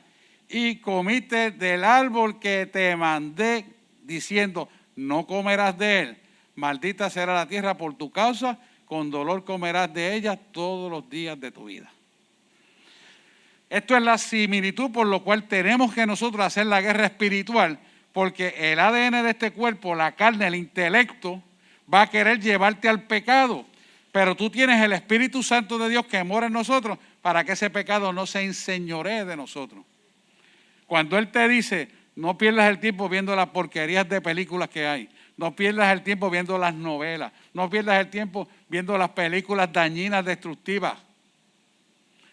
y comiste del árbol que te mandé diciendo, no comerás de él, maldita será la tierra por tu causa, con dolor comerás de ella todos los días de tu vida. Esto es la similitud por lo cual tenemos que nosotros hacer la guerra espiritual, porque el ADN de este cuerpo, la carne, el intelecto, va a querer llevarte al pecado. Pero tú tienes el Espíritu Santo de Dios que mora en nosotros para que ese pecado no se enseñoree de nosotros. Cuando Él te dice, no pierdas el tiempo viendo las porquerías de películas que hay, no pierdas el tiempo viendo las novelas, no pierdas el tiempo viendo las películas dañinas, destructivas,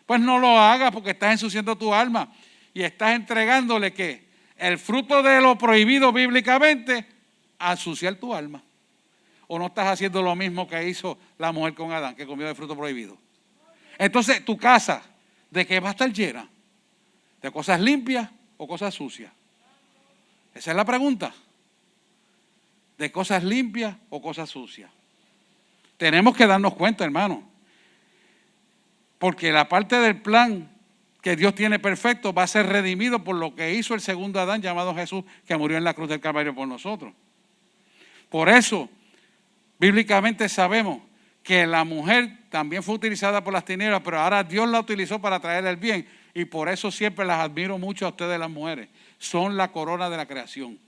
pues no lo hagas porque estás ensuciando tu alma y estás entregándole ¿qué? El fruto de lo prohibido bíblicamente a ensuciar tu alma. ¿O no estás haciendo lo mismo que hizo la mujer con Adán, que comió del fruto prohibido? Entonces, tu casa, ¿de qué va a estar llena? ¿De cosas limpias o cosas sucias? Esa es la pregunta. ¿De cosas limpias o cosas sucias? Tenemos que darnos cuenta, hermano. Porque la parte del plan que Dios tiene perfecto va a ser redimido por lo que hizo el segundo Adán llamado Jesús, que murió en la cruz del Calvario por nosotros. Por eso, bíblicamente sabemos que la mujer también fue utilizada por las tinieblas, pero ahora Dios la utilizó para traer el bien. Y por eso siempre las admiro mucho a ustedes las mujeres. Son la corona de la creación.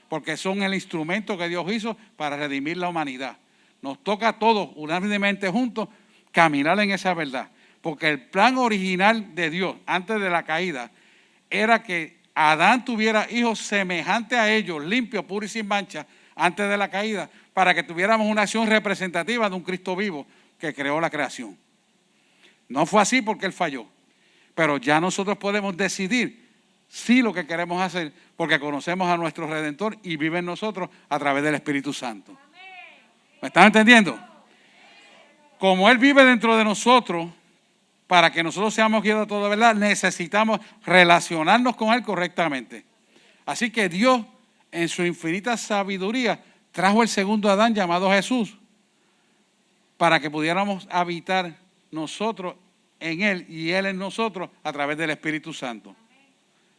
Porque son el instrumento que Dios hizo para redimir la humanidad. Nos toca a todos, unánimemente juntos, caminar en esa verdad. Porque el plan original de Dios, antes de la caída, era que Adán tuviera hijos semejantes a ellos, limpios, puros y sin mancha, antes de la caída, para que tuviéramos una acción representativa de un Cristo vivo que creó la creación. No fue así porque Él falló, pero ya nosotros podemos decidir sí lo que queremos hacer, porque conocemos a nuestro Redentor y vive en nosotros a través del Espíritu Santo. ¿Me están entendiendo? Como Él vive dentro de nosotros, para que nosotros seamos guiados a toda verdad, necesitamos relacionarnos con Él correctamente. Así que Dios, en su infinita sabiduría, trajo el segundo Adán llamado Jesús para que pudiéramos habitar nosotros en Él y Él en nosotros a través del Espíritu Santo.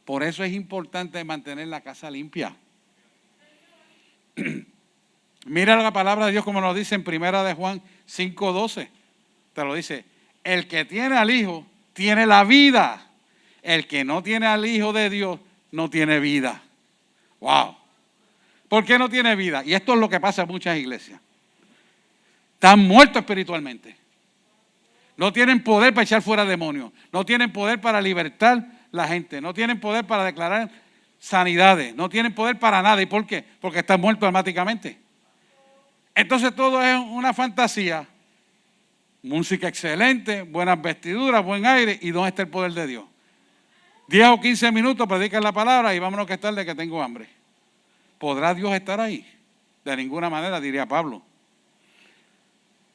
Por eso es importante mantener la casa limpia. Mira la palabra de Dios como nos dice en 1 de Juan 5:12. Te lo dice, el que tiene al Hijo tiene la vida. El que no tiene al Hijo de Dios no tiene vida. ¡Wow! ¿Por qué no tiene vida? Y esto es lo que pasa en muchas iglesias. Están muertos espiritualmente. No tienen poder para echar fuera demonios. No tienen poder para libertar la gente. No tienen poder para declarar sanidades. No tienen poder para nada. ¿Y por qué? Porque están muertos almáticamente. Entonces todo es una fantasía. Música excelente, buenas vestiduras, buen aire. ¿Y dónde está el poder de Dios? 10 o 15 minutos predican la palabra y vámonos que es tarde que tengo hambre. ¿Podrá Dios estar ahí? De ninguna manera, diría Pablo.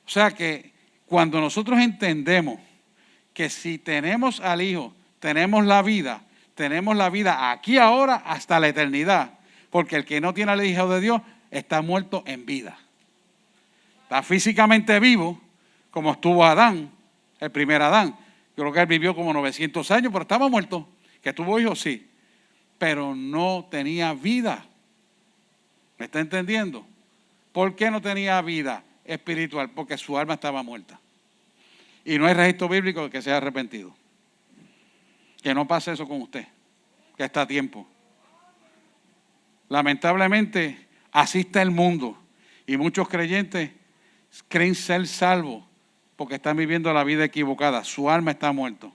O sea que cuando nosotros entendemos que si tenemos al Hijo, tenemos la vida aquí ahora hasta la eternidad, porque el que no tiene al Hijo de Dios está muerto en vida. Está físicamente vivo, como estuvo Adán, el primer Adán. Yo creo que él vivió como 900 años, pero estaba muerto. Que tuvo hijos, sí, pero no tenía vida. ¿Me está entendiendo? ¿Por qué no tenía vida espiritual? Porque su alma estaba muerta. Y no hay registro bíblico de que sea arrepentido. Que no pase eso con usted, que está a tiempo. Lamentablemente, así está el mundo. Y muchos creyentes creen ser salvos porque están viviendo la vida equivocada. Su alma está muerta.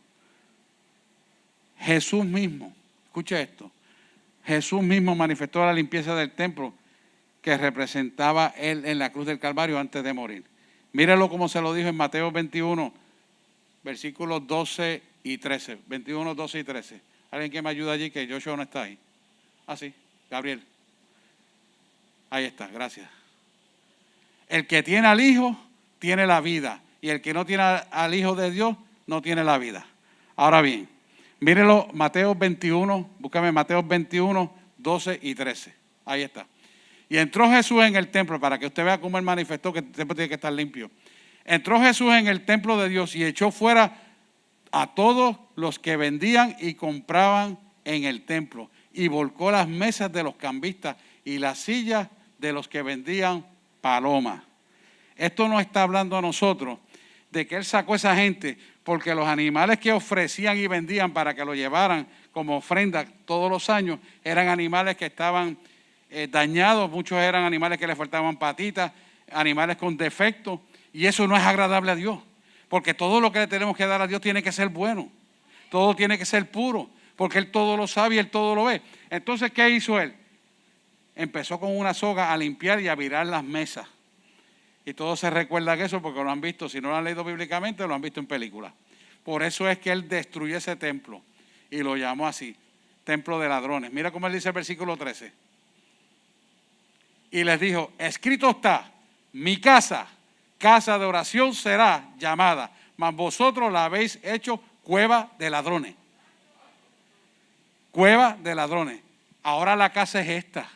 Jesús mismo, escucha esto, Jesús mismo manifestó la limpieza del templo que representaba Él en la cruz del Calvario antes de morir. Míralo como se lo dijo en Mateo 21, versículos 12 y 13. 21, 12 y 13. ¿Alguien que me ayude allí? Que Joshua no está ahí. Ah, sí, Gabriel. Ahí está, gracias. El que tiene al Hijo tiene la vida. Y el que no tiene al Hijo de Dios no tiene la vida. Ahora bien, mírelo, Mateo 21, búscame Mateo 21, 12 y 13. Ahí está. Y entró Jesús en el templo, para que usted vea cómo Él manifestó que el templo tiene que estar limpio. Entró Jesús en el templo de Dios y echó fuera a todos los que vendían y compraban en el templo, y volcó las mesas de los cambistas y las sillas de los que vendían palomas. Esto no está hablando a nosotros de que él sacó a esa gente porque los animales que ofrecían y vendían para que lo llevaran como ofrenda todos los años eran animales que estaban dañados, muchos eran animales que le faltaban patitas, animales con defectos, y eso no es agradable a Dios, porque todo lo que le tenemos que dar a Dios tiene que ser bueno, todo tiene que ser puro, porque Él todo lo sabe y Él todo lo ve. Entonces, ¿qué hizo Él? Empezó con una soga a limpiar y a virar las mesas. Y todos se recuerdan eso porque lo han visto, si no lo han leído bíblicamente, lo han visto en películas. Por eso es que Él destruyó ese templo y lo llamó así, templo de ladrones. Mira cómo Él dice el versículo 13. Y les dijo, escrito está, mi casa, casa de oración será llamada, mas vosotros la habéis hecho cueva de ladrones. Cueva de ladrones. Ahora la casa es esta.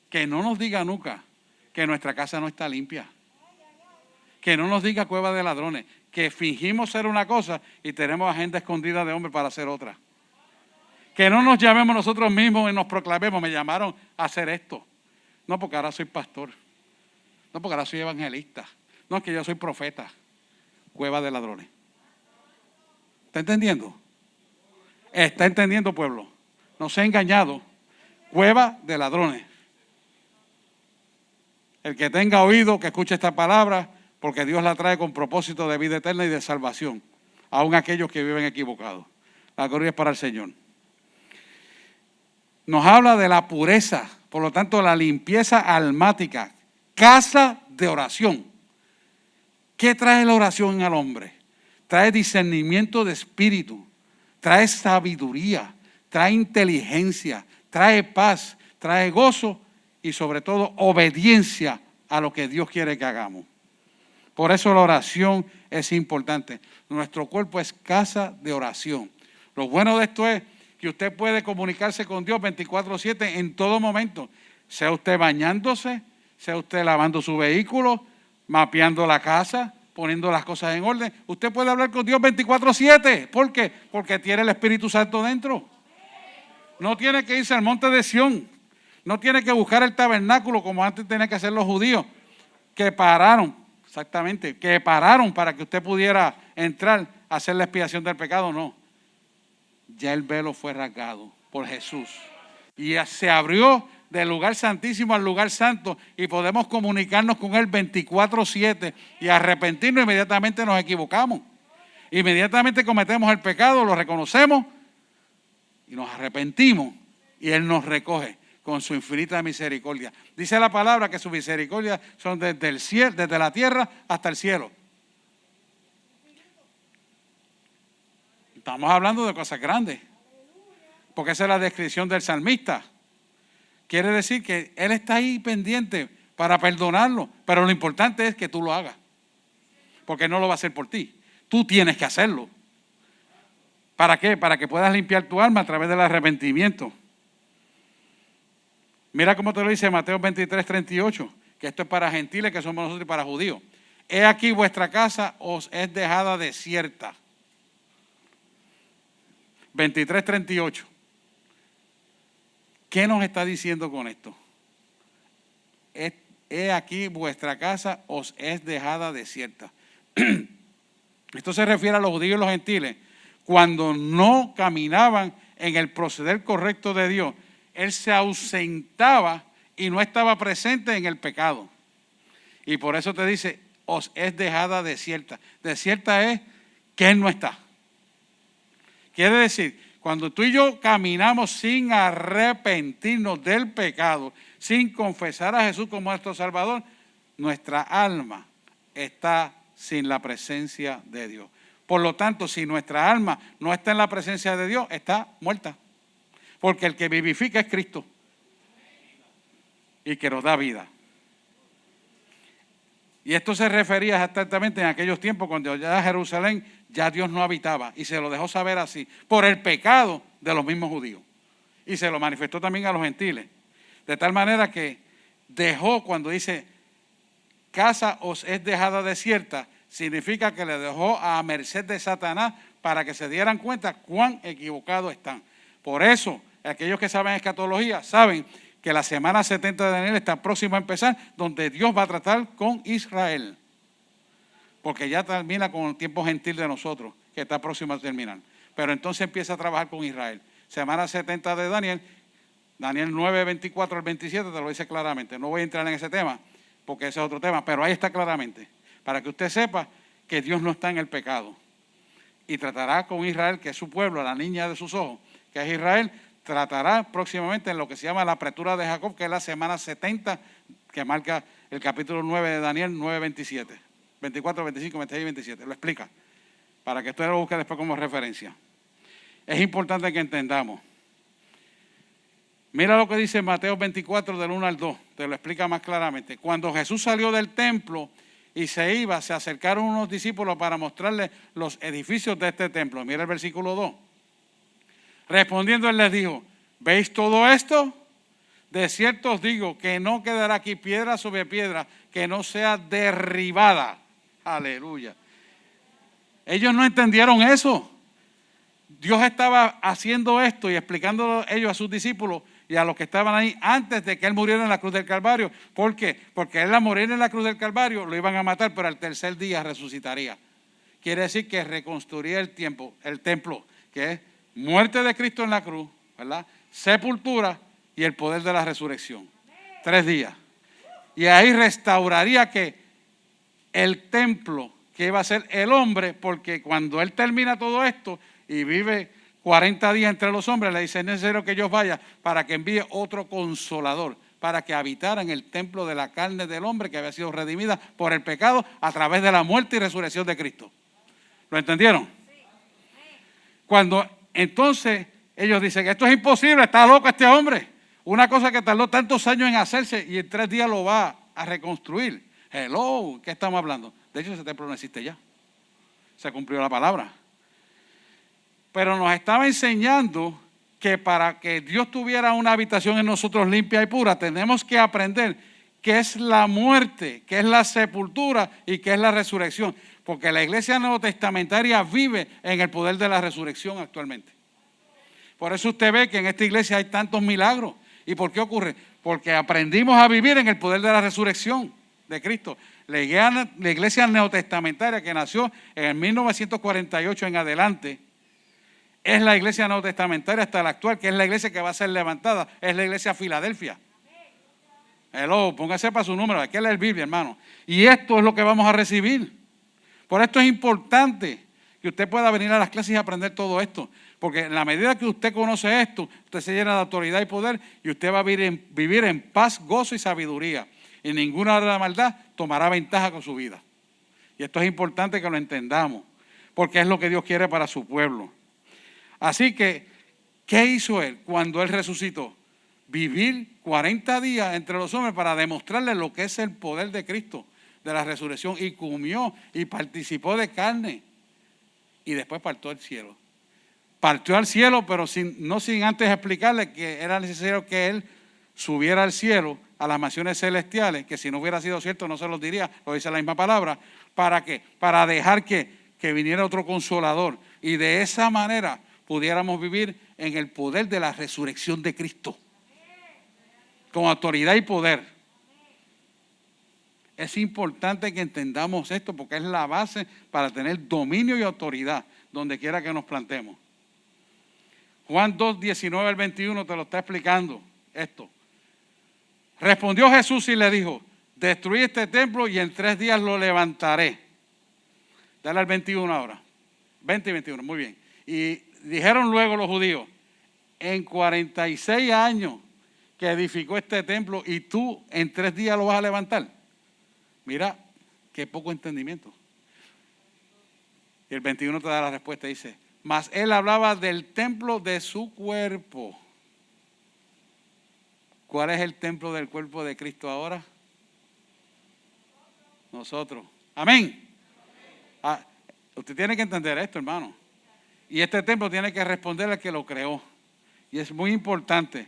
Que no nos diga nunca que nuestra casa no está limpia. Que no nos diga cueva de ladrones. Que fingimos ser una cosa y tenemos agenda escondida de hombre para hacer otra. Que no nos llamemos nosotros mismos y nos proclamemos, me llamaron a hacer esto. No, porque ahora soy pastor. No, porque ahora soy evangelista. No, es que yo soy profeta. Cueva de ladrones. ¿Está entendiendo? ¿Está entendiendo, pueblo? No se ha engañado. Cueva de ladrones. El que tenga oído, que escuche esta palabra, porque Dios la trae con propósito de vida eterna y de salvación, aun aquellos que viven equivocados. La gloria es para el Señor. Nos habla de la pureza, por lo tanto, la limpieza almática, casa de oración. ¿Qué trae la oración al hombre? Trae discernimiento de espíritu, trae sabiduría, trae inteligencia, trae paz, trae gozo y sobre todo obediencia a lo que Dios quiere que hagamos. Por eso la oración es importante. Nuestro cuerpo es casa de oración. Lo bueno de esto es que usted puede comunicarse con Dios 24/7 en todo momento. Sea usted bañándose, sea usted lavando su vehículo, mapeando la casa, poniendo las cosas en orden. Usted puede hablar con Dios 24/7. ¿Por qué? Porque tiene el Espíritu Santo dentro. No tiene que irse al monte de Sión. No tiene que buscar el tabernáculo como antes tenían que hacer los judíos, que pararon, exactamente, que pararon para que usted pudiera entrar a hacer la expiación del pecado. No, ya el velo fue rasgado por Jesús y se abrió del lugar santísimo al lugar santo y podemos comunicarnos con Él 24/7 y arrepentirnos. Inmediatamente nos equivocamos, inmediatamente cometemos el pecado, lo reconocemos y nos arrepentimos y Él nos recoge con su infinita misericordia. Dice la palabra que su misericordia son desde el cielo, desde la tierra hasta el cielo. Estamos hablando de cosas grandes, porque esa es la descripción del salmista. Quiere decir que Él está ahí pendiente para perdonarlo, pero lo importante es que tú lo hagas, porque no lo va a hacer por ti. Tú tienes que hacerlo. ¿Para qué? Para que puedas limpiar tu alma a través del arrepentimiento. Mira cómo te lo dice Mateo 23:38, que esto es para gentiles que somos nosotros y para judíos. He aquí vuestra casa os es dejada desierta. 23:38. ¿Qué nos está diciendo con esto? He aquí vuestra casa os es dejada desierta. Esto se refiere a los judíos y los gentiles. Cuando no caminaban en el proceder correcto de Dios, Él se ausentaba y no estaba presente en el pecado. Y por eso te dice, os es dejada desierta. Desierta es que Él no está. Quiere decir, cuando tú y yo caminamos sin arrepentirnos del pecado, sin confesar a Jesús como nuestro Salvador, nuestra alma está sin la presencia de Dios. Por lo tanto, si nuestra alma no está en la presencia de Dios, está muerta. Porque el que vivifica es Cristo y que nos da vida. Y esto se refería exactamente en aquellos tiempos cuando ya Jerusalén ya Dios no habitaba y se lo dejó saber así por el pecado de los mismos judíos y se lo manifestó también a los gentiles, de tal manera que dejó, cuando dice casa os es dejada desierta, significa que le dejó a merced de Satanás para que se dieran cuenta cuán equivocados están. Por eso, aquellos que saben escatología saben que la semana 70 de Daniel está próxima a empezar, donde Dios va a tratar con Israel. Porque ya termina con el tiempo gentil de nosotros, que está próximo a terminar. Pero entonces empieza a trabajar con Israel. Semana 70 de Daniel, Daniel 9, 24 al 27 te lo dice claramente. No voy a entrar en ese tema, porque ese es otro tema, pero ahí está claramente. Para que usted sepa que Dios no está en el pecado. Y tratará con Israel, que es su pueblo, la niña de sus ojos, que es Israel, tratará próximamente en lo que se llama la apretura de Jacob, que es la semana 70, que marca el capítulo 9 de Daniel 9, 27. 24, 25, 26 y 27. Lo explica, para que usted lo busque después como referencia. Es importante que entendamos. Mira lo que dice Mateo 24, del 1 al 2. Te lo explica más claramente. Cuando Jesús salió del templo y se iba, se acercaron unos discípulos para mostrarle los edificios de este templo. Mira el versículo 2. Respondiendo él les dijo, ¿veis todo esto? De cierto os digo que no quedará aquí piedra sobre piedra que no sea derribada. Aleluya. Ellos no entendieron eso. Dios estaba haciendo esto y explicándolo ellos a sus discípulos y a los que estaban ahí antes de que Él muriera en la cruz del Calvario. ¿Por qué? Porque Él, al morir en la cruz del Calvario, lo iban a matar, pero al tercer día resucitaría. Quiere decir que reconstruiría el templo, que es muerte de Cristo en la cruz, ¿verdad? Sepultura y el poder de la resurrección. 3 días. Y ahí restauraría que el templo que iba a ser el hombre, porque cuando Él termina todo esto y vive 40 días entre los hombres, le dice, es necesario que yo vaya para que envíe otro consolador, para que habitara en el templo de la carne del hombre que había sido redimida por el pecado a través de la muerte y resurrección de Cristo. ¿Lo entendieron? Cuando entonces ellos dicen, esto es imposible, está loco este hombre. Una cosa que tardó tantos años en hacerse y en 3 días lo va a reconstruir. Hello, ¿qué estamos hablando? De hecho, ese templo no existe ya. Se cumplió la palabra. Pero nos estaba enseñando que para que Dios tuviera una habitación en nosotros limpia y pura, tenemos que aprender qué es la muerte, qué es la sepultura y qué es la resurrección. Porque la iglesia neotestamentaria vive en el poder de la resurrección actualmente. Por eso usted ve que en esta iglesia hay tantos milagros. ¿Y por qué ocurre? Porque aprendimos a vivir en el poder de la resurrección de Cristo. La iglesia neotestamentaria que nació en el 1948 en adelante es la iglesia neotestamentaria hasta la actual, que es la iglesia que va a ser levantada, es la iglesia Filadelfia. Hello, póngase para su número, hay que leer Biblia, hermano. Y esto es lo que vamos a recibir. Por esto es importante que usted pueda venir a las clases y aprender todo esto. Porque en la medida que usted conoce esto, usted se llena de autoridad y poder y usted va a vivir en paz, gozo y sabiduría. Y ninguna de la maldad tomará ventaja con su vida. Y esto es importante que lo entendamos, porque es lo que Dios quiere para su pueblo. Así que, ¿qué hizo Él cuando Él resucitó? Vivir 40 días entre los hombres para demostrarles lo que es el poder de Cristo, de la resurrección. Y comió y participó de carne. Y después partió al cielo. Partió al cielo, pero no sin antes explicarle que era necesario que Él subiera al cielo, a las mansiones celestiales, que si no hubiera sido cierto no se los diría, lo dice la misma palabra. ¿Para qué? Para dejar que viniera otro consolador. Y de esa manera pudiéramos vivir en el poder de la resurrección de Cristo. Con autoridad y poder. Es importante que entendamos esto porque es la base para tener dominio y autoridad donde quiera que nos plantemos. Juan 2, 19 al 21 te lo está explicando esto. Respondió Jesús y le dijo, destruí este templo y en 3 días lo levantaré. Dale al 21 ahora. 20 y 21, muy bien. Y dijeron luego los judíos, en 46 años que edificó este templo y tú en 3 días lo vas a levantar. Mira, qué poco entendimiento. Y el 21 te da la respuesta, dice, mas él hablaba del templo de su cuerpo. ¿Cuál es el templo del cuerpo de Cristo ahora? Nosotros. Amén. Usted tiene que entender esto, hermano. Y este templo tiene que responder al que lo creó. Y es muy importante.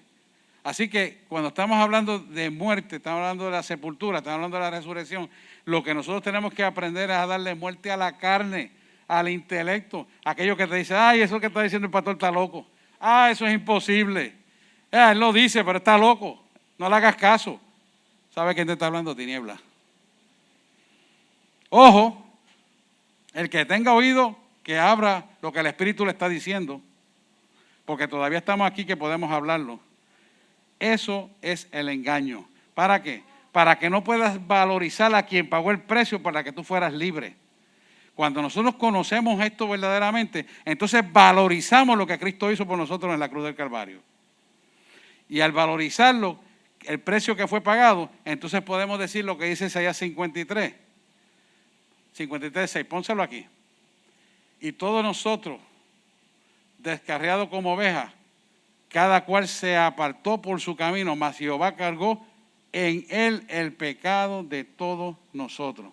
Así que cuando estamos hablando de muerte, estamos hablando de la sepultura, estamos hablando de la resurrección, lo que nosotros tenemos que aprender es a darle muerte a la carne, al intelecto. Aquello que te dice, ay, eso que está diciendo el pastor está loco. Ah, eso es imposible. Él lo dice, pero está loco. No le hagas caso. ¿Sabe quién te está hablando? Tiniebla. Ojo, el que tenga oído, que abra lo que el Espíritu le está diciendo, porque todavía estamos aquí que podemos hablarlo. Eso es el engaño. ¿Para qué? Para que no puedas valorizar a quien pagó el precio para que tú fueras libre. Cuando nosotros conocemos esto verdaderamente, entonces valorizamos lo que Cristo hizo por nosotros en la cruz del Calvario. Y al valorizarlo, el precio que fue pagado, entonces podemos decir lo que dice Isaías 53. 53:6, pónselo aquí. Y todos nosotros, descarriados como ovejas, cada cual se apartó por su camino, mas Jehová cargó en él el pecado de todos nosotros.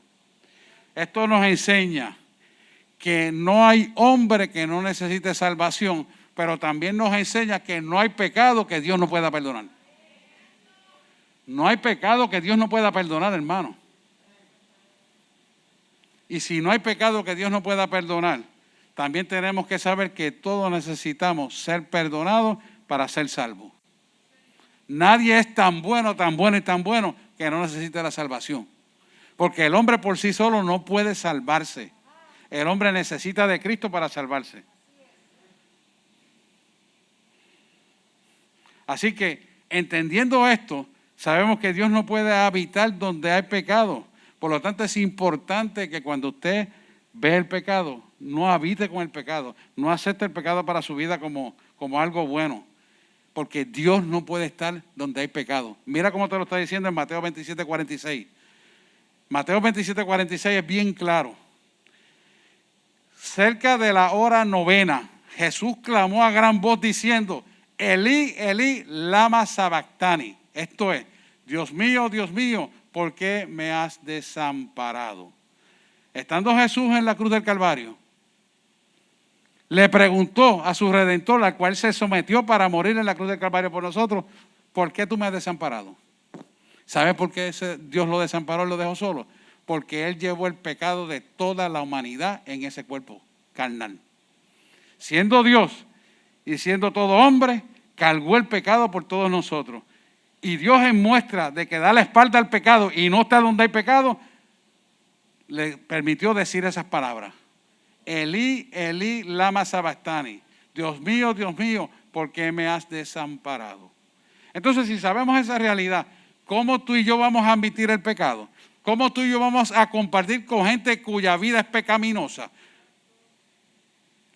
Esto nos enseña que no hay hombre que no necesite salvación, pero también nos enseña que no hay pecado que Dios no pueda perdonar. No hay pecado que Dios no pueda perdonar, hermano. Y si no hay pecado que Dios no pueda perdonar, también tenemos que saber que todos necesitamos ser perdonados para ser salvos. Nadie es tan bueno y tan bueno que no necesite la salvación. Porque el hombre por sí solo no puede salvarse. El hombre necesita de Cristo para salvarse. Así que, entendiendo esto, sabemos que Dios no puede habitar donde hay pecado. Por lo tanto, es importante que cuando usted ve el pecado, no habite con el pecado, no acepte el pecado para su vida como algo bueno. Porque Dios no puede estar donde hay pecado. Mira cómo te lo está diciendo en Mateo 27:46. Mateo 27:46 es bien claro. Cerca de la hora novena, Jesús clamó a gran voz diciendo, Elí, Elí, lama sabactani. Esto es, Dios mío, ¿por qué me has desamparado? Estando Jesús en la cruz del Calvario, le preguntó a su Redentor, al cual se sometió para morir en la cruz del Calvario por nosotros, ¿por qué tú me has desamparado? ¿Sabe por qué Dios lo desamparó y lo dejó solo? Porque Él llevó el pecado de toda la humanidad en ese cuerpo carnal. Siendo Dios y siendo todo hombre, cargó el pecado por todos nosotros. Y Dios, en muestra de que da la espalda al pecado y no está donde hay pecado, le permitió decir esas palabras. Elí, Elí, lama sabactani. Dios mío, ¿por qué me has desamparado? Entonces, si sabemos esa realidad, ¿cómo tú y yo vamos a admitir el pecado? ¿Cómo tú y yo vamos a compartir con gente cuya vida es pecaminosa?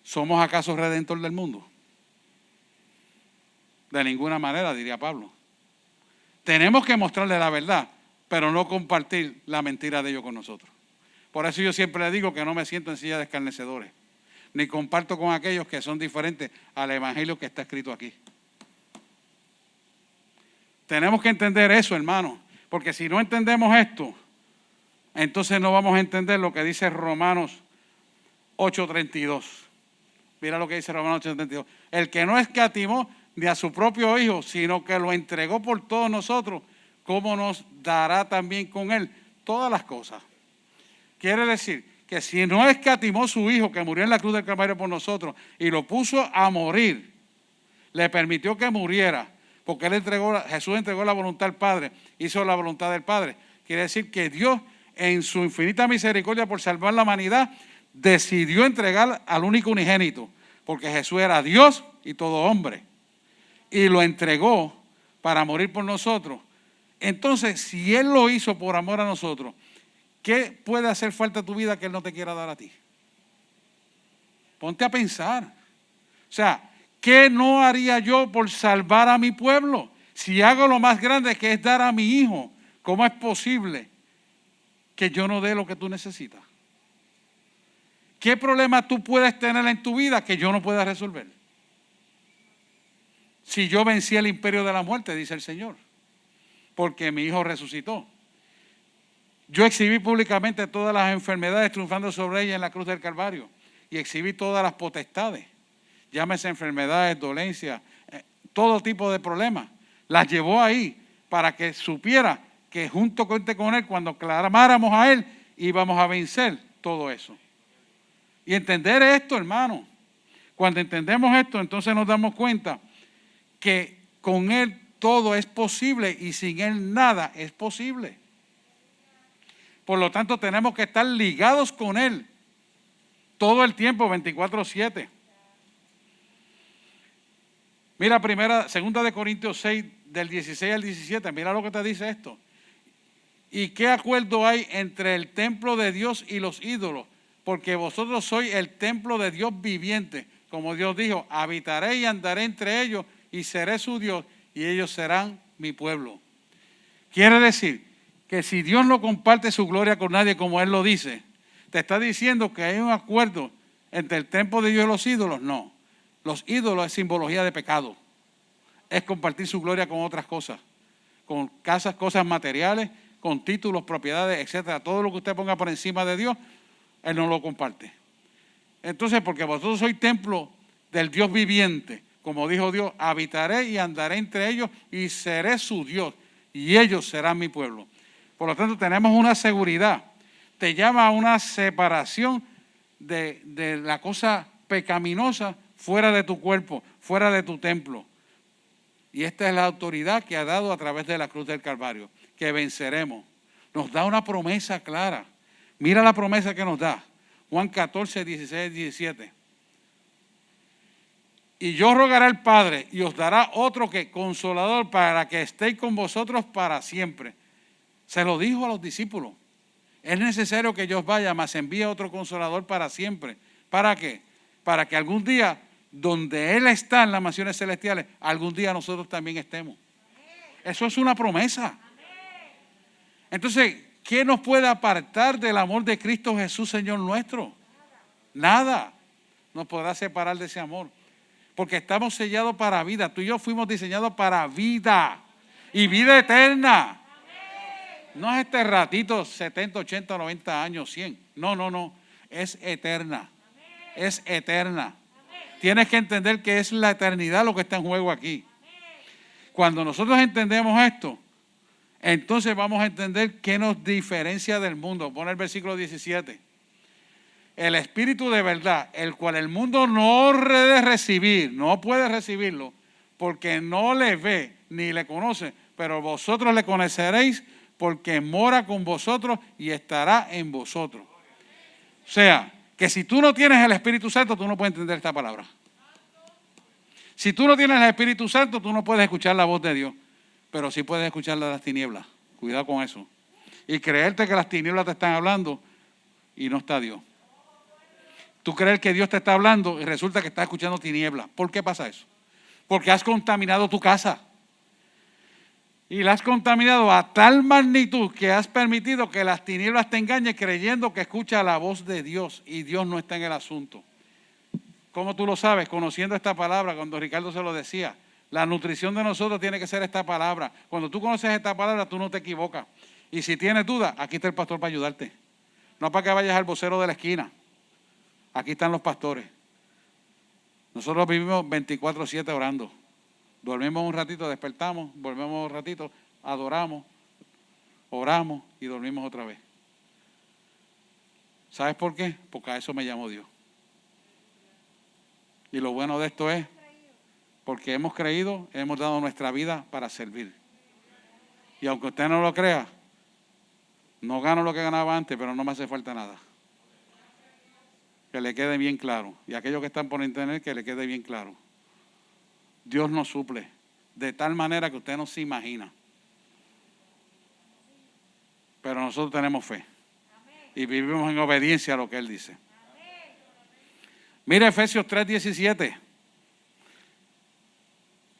¿Somos acaso redentor del mundo? De ninguna manera, diría Pablo. Tenemos que mostrarle la verdad, pero no compartir la mentira de ellos con nosotros. Por eso yo siempre le digo que no me siento en silla de escarnecedores, ni comparto con aquellos que son diferentes al evangelio que está escrito aquí. Tenemos que entender eso, hermano, porque si no entendemos esto, entonces no vamos a entender lo que dice Romanos 8:32. Mira lo que dice Romanos 8:32. El que no escatimó ni a su propio Hijo, sino que lo entregó por todos nosotros, ¿cómo nos dará también con Él todas las cosas? Quiere decir que si no escatimó su Hijo que murió en la cruz del Calvario por nosotros y lo puso a morir, le permitió que muriera, porque Jesús entregó la voluntad al Padre, hizo la voluntad del Padre. Quiere decir que Dios, en su infinita misericordia por salvar la humanidad, decidió entregar al único unigénito, porque Jesús era Dios y todo hombre, y lo entregó para morir por nosotros. Entonces, si Él lo hizo por amor a nosotros, ¿qué puede hacer falta a tu vida que Él no te quiera dar a ti? Ponte a pensar. O sea, ¿qué no haría yo por salvar a mi pueblo? Si hago lo más grande que es dar a mi hijo, ¿cómo es posible que yo no dé lo que tú necesitas? ¿Qué problema tú puedes tener en tu vida que yo no pueda resolver? Si yo vencí el imperio de la muerte, dice el Señor, porque mi hijo resucitó. Yo exhibí públicamente todas las enfermedades triunfando sobre ellas en la cruz del Calvario y exhibí todas las potestades, llámese enfermedades, dolencias, todo tipo de problemas. Las llevó ahí para que supiera que junto con Él, cuando clamáramos a Él, íbamos a vencer todo eso. Y entender esto, hermano. Cuando entendemos esto, entonces nos damos cuenta que con Él todo es posible y sin Él nada es posible. Por lo tanto, tenemos que estar ligados con Él todo el tiempo, 24/7. Mira, segunda de Corintios 6, del 16 al 17, mira lo que te dice esto. ¿Y qué acuerdo hay entre el templo de Dios y los ídolos? Porque vosotros sois el templo de Dios viviente. Como Dios dijo, habitaré y andaré entre ellos y seré su Dios y ellos serán mi pueblo. Quiere decir que si Dios no comparte su gloria con nadie como Él lo dice, te está diciendo que hay un acuerdo entre el templo de Dios y los ídolos. No, los ídolos es simbología de pecado. Es compartir su gloria con otras cosas, con casas, cosas materiales, con títulos, propiedades, etcétera. Todo lo que usted ponga por encima de Dios, Él no lo comparte. Entonces, porque vosotros sois templo del Dios viviente, como dijo Dios, habitaré y andaré entre ellos y seré su Dios y ellos serán mi pueblo. Por lo tanto, tenemos una seguridad. Te llama a una separación de la cosa pecaminosa fuera de tu cuerpo, fuera de tu templo. Y esta es la autoridad que ha dado a través de la cruz del Calvario, que venceremos. Nos da una promesa clara. Mira la promesa que nos da. Juan 14, 16, 17. Y yo rogaré al Padre y os dará otro que consolador para que estéis con vosotros para siempre. Se lo dijo a los discípulos. Es necesario que yo os vaya, mas envíe otro consolador para siempre. ¿Para qué? Para que algún día, donde Él está en las mansiones celestiales, algún día nosotros también estemos. Eso es una promesa. Entonces, ¿qué nos puede apartar del amor de Cristo Jesús, Señor nuestro? Nada nos podrá separar de ese amor. Porque estamos sellados para vida. Tú y yo fuimos diseñados para vida. Y vida eterna. No es este ratito, 70, 80, 90 años, 100. No. Es eterna. Es eterna. Tienes que entender que es la eternidad lo que está en juego aquí. Cuando nosotros entendemos esto, entonces vamos a entender qué nos diferencia del mundo. Pon el versículo 17. El Espíritu de verdad, el cual el mundo no puede recibirlo, porque no le ve ni le conoce, pero vosotros le conoceréis porque mora con vosotros y estará en vosotros. O sea, que si tú no tienes el Espíritu Santo, tú no puedes entender esta palabra. Si tú no tienes el Espíritu Santo, tú no puedes escuchar la voz de Dios, pero sí puedes escuchar la de las tinieblas. Cuidado con eso. Y creerte que las tinieblas te están hablando y no está Dios. Tú crees que Dios te está hablando y resulta que estás escuchando tinieblas. ¿Por qué pasa eso? Porque has contaminado tu casa. Y la has contaminado a tal magnitud que has permitido que las tinieblas te engañen creyendo que escucha la voz de Dios y Dios no está en el asunto. ¿Cómo tú lo sabes? Conociendo esta palabra, cuando Ricardo se lo decía, la nutrición de nosotros tiene que ser esta palabra. Cuando tú conoces esta palabra, tú no te equivocas. Y si tienes dudas, aquí está el pastor para ayudarte. No para que vayas al vocero de la esquina. Aquí están los pastores. Nosotros vivimos 24/7 orando. Dormimos un ratito, despertamos, volvemos un ratito, adoramos, oramos y dormimos otra vez. ¿Sabes por qué? Porque a eso me llamó Dios. Y lo bueno de esto es, porque hemos creído, hemos dado nuestra vida para servir. Y aunque usted no lo crea, no gano lo que ganaba antes, pero no me hace falta nada. Que le quede bien claro. Y aquellos que están por internet, que le quede bien claro. Dios nos suple de tal manera que usted no se imagina. Pero nosotros tenemos fe. Y vivimos en obediencia a lo que Él dice. Mira Efesios 3:17.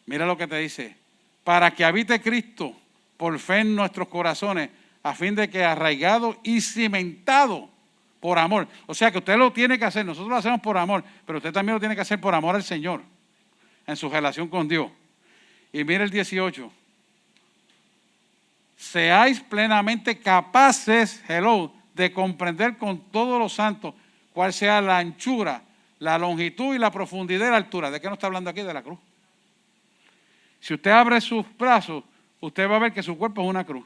Mira lo que te dice. Para que habite Cristo por fe en nuestros corazones, a fin de que arraigado y cimentado por amor. O sea que usted lo tiene que hacer. Nosotros lo hacemos por amor, pero usted también lo tiene que hacer por amor al Señor, en su relación con Dios. Y mire el 18. Seáis plenamente capaces, de comprender con todos los santos cuál sea la anchura, la longitud y la profundidad y la altura. ¿De qué nos está hablando aquí? De la cruz. Si usted abre sus brazos, usted va a ver que su cuerpo es una cruz.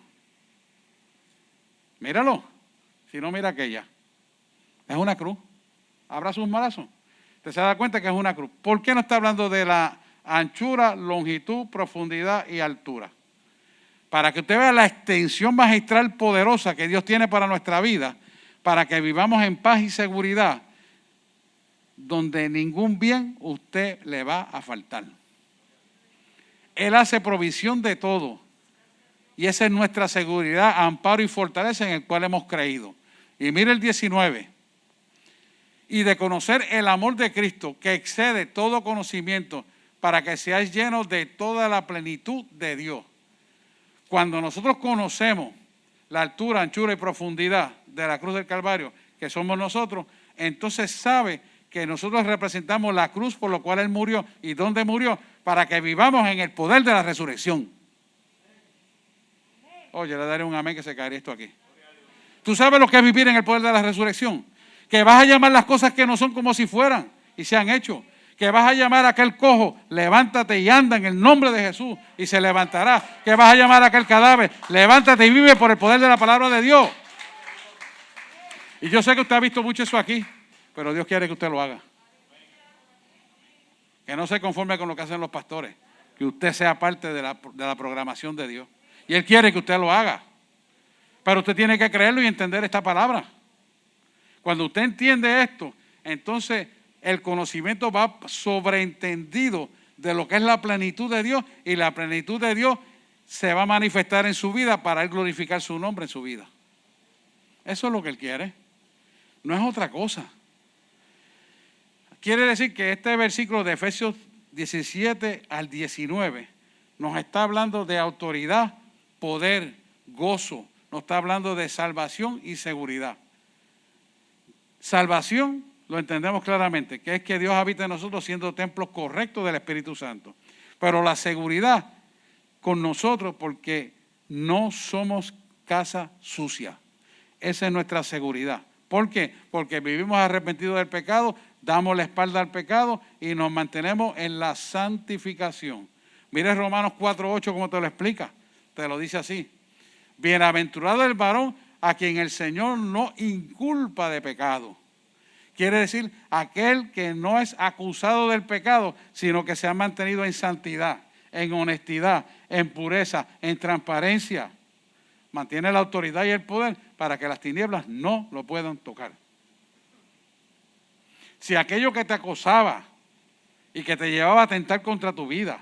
Míralo. Si no, mira aquella. Es una cruz. Abra sus brazos. Usted se da cuenta que es una cruz. ¿Por qué no está hablando de la anchura, longitud, profundidad y altura? Para que usted vea la extensión magistral poderosa que Dios tiene para nuestra vida, para que vivamos en paz y seguridad, donde ningún bien usted le va a faltar. Él hace provisión de todo. Y esa es nuestra seguridad, amparo y fortaleza en el cual hemos creído. Y mire el 19. Y de conocer el amor de Cristo, que excede todo conocimiento, para que seáis llenos de toda la plenitud de Dios. Cuando nosotros conocemos la altura, anchura y profundidad de la cruz del Calvario, que somos nosotros, entonces sabe que nosotros representamos la cruz por la cual Él murió. ¿Y dónde murió? Para que vivamos en el poder de la resurrección. Oye, le daré un amén que se caería esto aquí. ¿Tú sabes lo que es vivir en el poder de la resurrección? Que vas a llamar las cosas que no son como si fueran y se han hecho. Que vas a llamar a aquel cojo, levántate y anda en el nombre de Jesús y se levantará. Que vas a llamar a aquel cadáver, levántate y vive por el poder de la palabra de Dios. Y yo sé que usted ha visto mucho eso aquí, pero Dios quiere que usted lo haga. Que no se conforme con lo que hacen los pastores, que usted sea parte de la programación de Dios. Y Él quiere que usted lo haga. Pero usted tiene que creerlo y entender esta palabra. Cuando usted entiende esto, entonces el conocimiento va sobreentendido de lo que es la plenitud de Dios, y la plenitud de Dios se va a manifestar en su vida para Él glorificar su nombre en su vida. Eso es lo que Él quiere. No es otra cosa. Quiere decir que este versículo de Efesios 17 al 19 nos está hablando de autoridad, poder, gozo. Nos está hablando de salvación y seguridad. Salvación lo entendemos claramente, que es que Dios habita en nosotros siendo templos correctos del Espíritu Santo. Pero la seguridad con nosotros, porque no somos casa sucia. Esa es nuestra seguridad. ¿Por qué? Porque vivimos arrepentidos del pecado, damos la espalda al pecado y nos mantenemos en la santificación. Mire Romanos 4:8 como te lo explica. Te lo dice así. Bienaventurado el varón a quien el Señor no inculpa de pecado. Quiere decir, aquel que no es acusado del pecado, sino que se ha mantenido en santidad, en honestidad, en pureza, en transparencia. Mantiene la autoridad y el poder para que las tinieblas no lo puedan tocar. Si aquello que te acosaba y que te llevaba a atentar contra tu vida,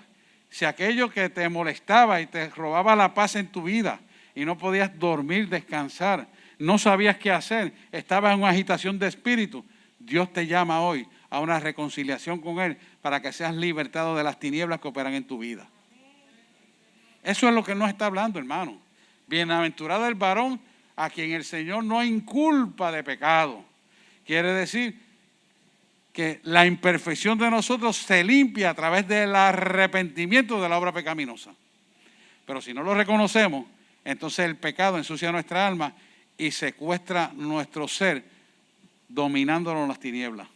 si aquello que te molestaba y te robaba la paz en tu vida y no podías dormir, descansar, no sabías qué hacer, estabas en una agitación de espíritu, Dios te llama hoy a una reconciliación con Él para que seas libertado de las tinieblas que operan en tu vida. Eso es lo que nos está hablando, hermano. Bienaventurado el varón a quien el Señor no inculpa de pecado. Quiere decir que la imperfección de nosotros se limpia a través del arrepentimiento de la obra pecaminosa. Pero si no lo reconocemos, entonces el pecado ensucia nuestra alma y secuestra nuestro ser, dominándolo en las tinieblas.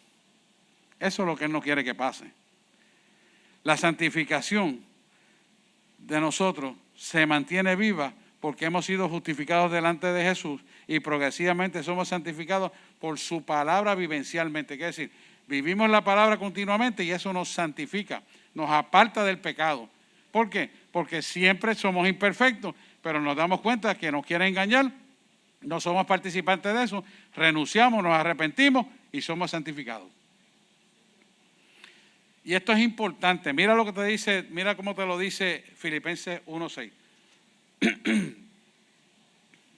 Eso es lo que Él no quiere que pase. La santificación de nosotros se mantiene viva porque hemos sido justificados delante de Jesús y progresivamente somos santificados por su palabra vivencialmente. Quiere decir, vivimos la palabra continuamente y eso nos santifica, nos aparta del pecado. ¿Por qué? Porque siempre somos imperfectos, pero nos damos cuenta que nos quieren engañar, no somos participantes de eso, renunciamos, nos arrepentimos y somos santificados. Y esto es importante. Mira lo que te dice, mira cómo te lo dice Filipenses 1:6.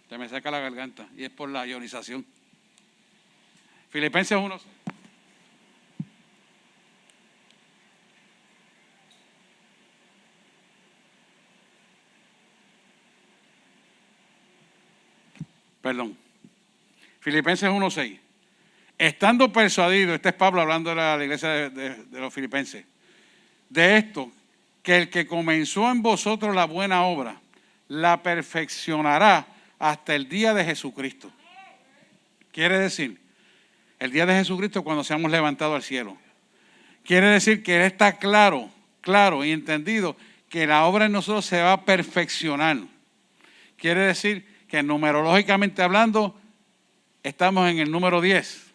Se me seca la garganta y es por la ionización. Filipenses 1:6. Perdón. Filipenses 1:6. Estando persuadido, este es Pablo hablando de la iglesia de los filipenses, de esto, que el que comenzó en vosotros la buena obra, la perfeccionará hasta el día de Jesucristo. Quiere decir, el día de Jesucristo cuando seamos levantados al cielo. Quiere decir que está claro y entendido que la obra en nosotros se va a perfeccionar. Quiere decir que numerológicamente hablando, estamos en el número 10.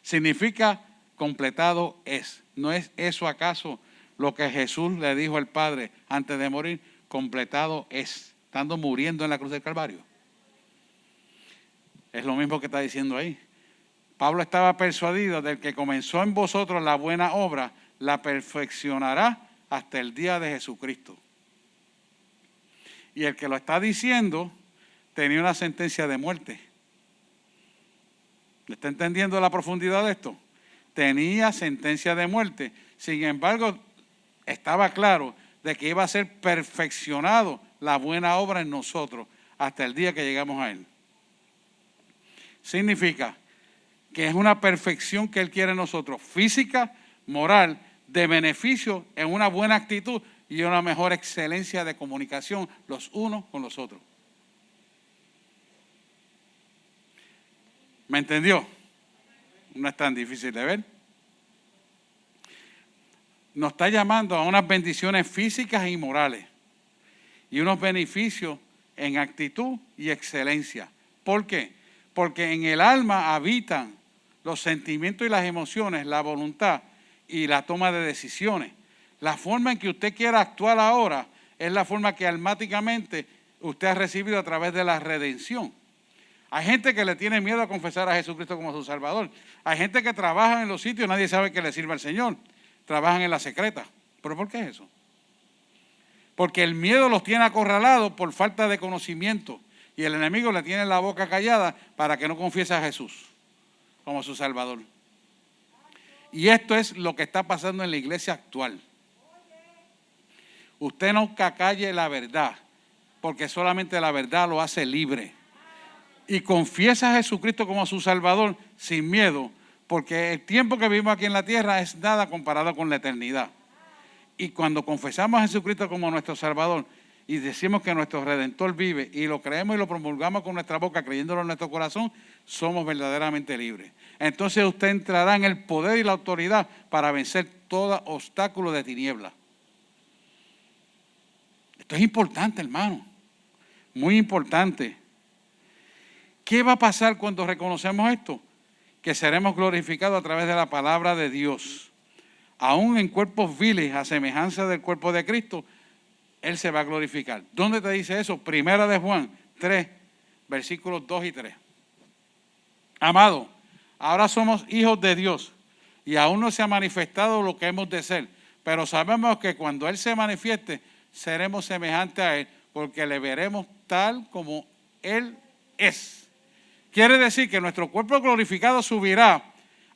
Significa completado es. ¿No es eso acaso lo que Jesús le dijo al Padre antes de morir? Completado es, estando muriendo en la cruz del Calvario. Es lo mismo que está diciendo ahí. Pablo estaba persuadido del que comenzó en vosotros la buena obra, la perfeccionará hasta el día de Jesucristo. Y el que lo está diciendo tenía una sentencia de muerte. ¿Está entendiendo la profundidad de esto? Tenía sentencia de muerte. Sin embargo, estaba claro de que iba a ser perfeccionado la buena obra en nosotros hasta el día que llegamos a Él. Significa que es una perfección que Él quiere en nosotros, física, moral, de beneficio, en una buena actitud y una mejor excelencia de comunicación los unos con los otros. ¿Me entendió? No es tan difícil de ver. Nos está llamando a unas bendiciones físicas y morales y unos beneficios en actitud y excelencia. ¿Por qué? Porque en el alma habitan los sentimientos y las emociones, la voluntad y la toma de decisiones. La forma en que usted quiera actuar ahora es la forma que almáticamente usted ha recibido a través de la redención. Hay gente que le tiene miedo a confesar a Jesucristo como su Salvador. Hay gente que trabaja en los sitios y nadie sabe que le sirva al Señor. Trabajan en la secreta. ¿Pero por qué es eso? Porque el miedo los tiene acorralados por falta de conocimiento. Y el enemigo le tiene la boca callada para que no confiese a Jesús como su Salvador. Y esto es lo que está pasando en la iglesia actual. Usted nunca calle la verdad, porque solamente la verdad lo hace libre. Y confiesa a Jesucristo como su Salvador sin miedo, porque el tiempo que vivimos aquí en la tierra es nada comparado con la eternidad. Y cuando confesamos a Jesucristo como nuestro Salvador y decimos que nuestro Redentor vive y lo creemos y lo promulgamos con nuestra boca creyéndolo en nuestro corazón, somos verdaderamente libres. Entonces usted entrará en el poder y la autoridad para vencer todo obstáculo de tiniebla. Esto es importante, hermano, muy importante. ¿Qué va a pasar cuando reconocemos esto? Que seremos glorificados a través de la palabra de Dios. Aún en cuerpos viles, a semejanza del cuerpo de Cristo, Él se va a glorificar. ¿Dónde te dice eso? Primera de Juan 3, versículos 2 y 3. Amado, ahora somos hijos de Dios y aún no se ha manifestado lo que hemos de ser, pero sabemos que cuando Él se manifieste, seremos semejantes a Él, porque le veremos tal como Él es. Quiere decir que nuestro cuerpo glorificado subirá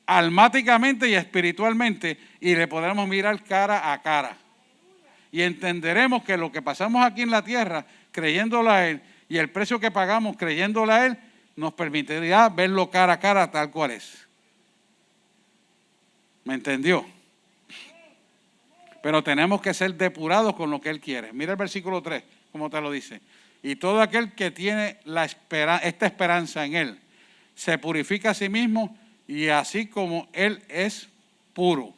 almáticamente y espiritualmente y le podremos mirar cara a cara. Y entenderemos que lo que pasamos aquí en la tierra creyéndole a Él y el precio que pagamos creyéndole a Él nos permitirá verlo cara a cara tal cual es. ¿Me entendió? Pero tenemos que ser depurados con lo que Él quiere. Mira el versículo 3, como te lo dice. Y todo aquel que tiene esta esperanza en Él se purifica a sí mismo y así como Él es puro.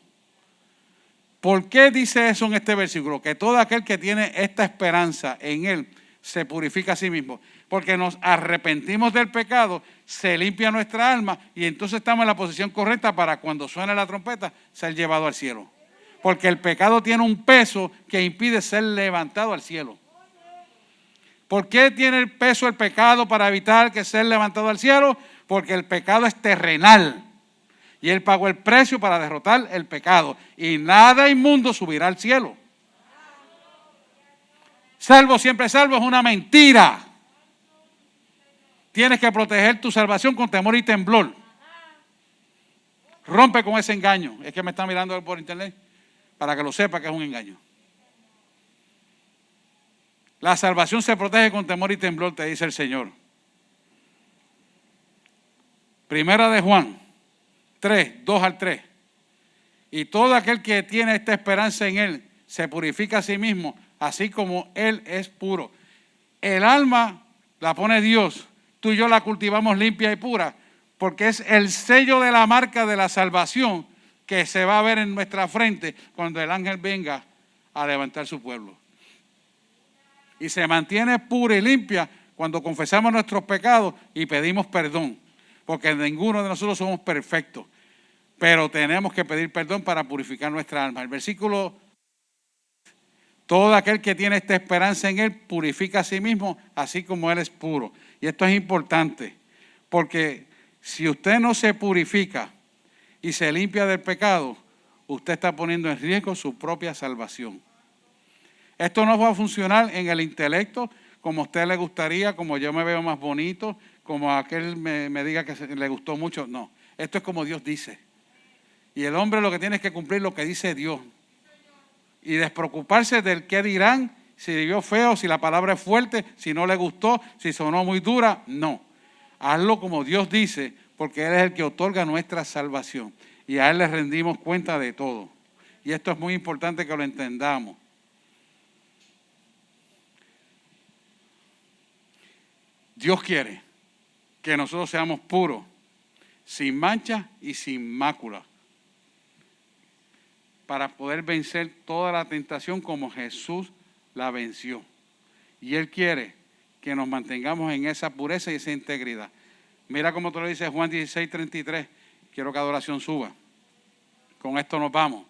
¿Por qué dice eso en este versículo? Que todo aquel que tiene esta esperanza en Él se purifica a sí mismo. Porque nos arrepentimos del pecado, se limpia nuestra alma y entonces estamos en la posición correcta para cuando suene la trompeta ser llevado al cielo. Porque el pecado tiene un peso que impide ser levantado al cielo. ¿Por qué tiene el peso el pecado para evitar que sea levantado al cielo? Porque el pecado es terrenal. Y Él pagó el precio para derrotar el pecado. Y nada inmundo subirá al cielo. Salvo, siempre salvo, es una mentira. Tienes que proteger tu salvación con temor y temblor. Rompe con ese engaño. Es que me están mirando por internet para que lo sepa que es un engaño. La salvación se protege con temor y temblor, te dice el Señor. Primera de Juan 3, 2 al 3. Y todo aquel que tiene esta esperanza en Él se purifica a sí mismo, así como Él es puro. El alma la pone Dios, tú y yo la cultivamos limpia y pura, porque es el sello de la marca de la salvación que se va a ver en nuestra frente cuando el ángel venga a levantar su pueblo. Y se mantiene pura y limpia cuando confesamos nuestros pecados y pedimos perdón, porque ninguno de nosotros somos perfectos, pero tenemos que pedir perdón para purificar nuestra alma. El versículo: todo aquel que tiene esta esperanza en Él purifica a sí mismo, así como Él es puro. Y esto es importante, porque si usted no se purifica y se limpia del pecado, usted está poniendo en riesgo su propia salvación. Esto no va a funcionar en el intelecto, como a usted le gustaría, como yo me veo más bonito, como aquel me diga que le gustó mucho. No, esto es como Dios dice. Y el hombre lo que tiene es que cumplir lo que dice Dios. Y despreocuparse del qué dirán, si vio feo, si la palabra es fuerte, si no le gustó, si sonó muy dura. No, hazlo como Dios dice, porque Él es el que otorga nuestra salvación. Y a Él le rendimos cuenta de todo. Y esto es muy importante que lo entendamos. Dios quiere que nosotros seamos puros, sin mancha y sin mácula, para poder vencer toda la tentación como Jesús la venció. Y Él quiere que nos mantengamos en esa pureza y esa integridad. Mira cómo te lo dice Juan 16:33. Quiero que adoración suba. Con esto nos vamos.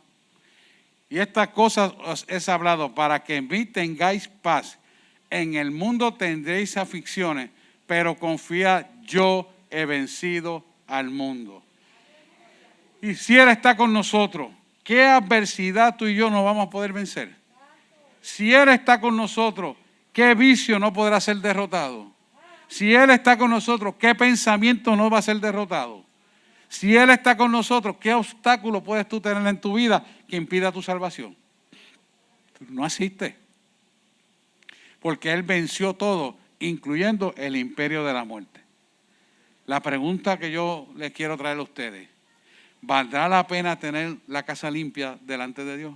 Y estas cosas os he hablado para que en mí tengáis paz. En el mundo tendréis aflicciones, pero confía, yo he vencido al mundo. Y si Él está con nosotros, ¿qué adversidad tú y yo no vamos a poder vencer? Si Él está con nosotros, ¿qué vicio no podrá ser derrotado? Si Él está con nosotros, ¿qué pensamiento no va a ser derrotado? Si Él está con nosotros, ¿qué obstáculo puedes tú tener en tu vida que impida tu salvación? No existe. Porque Él venció todo, incluyendo el imperio de la muerte. La pregunta que yo les quiero traer a ustedes: ¿valdrá la pena tener la casa limpia delante de Dios?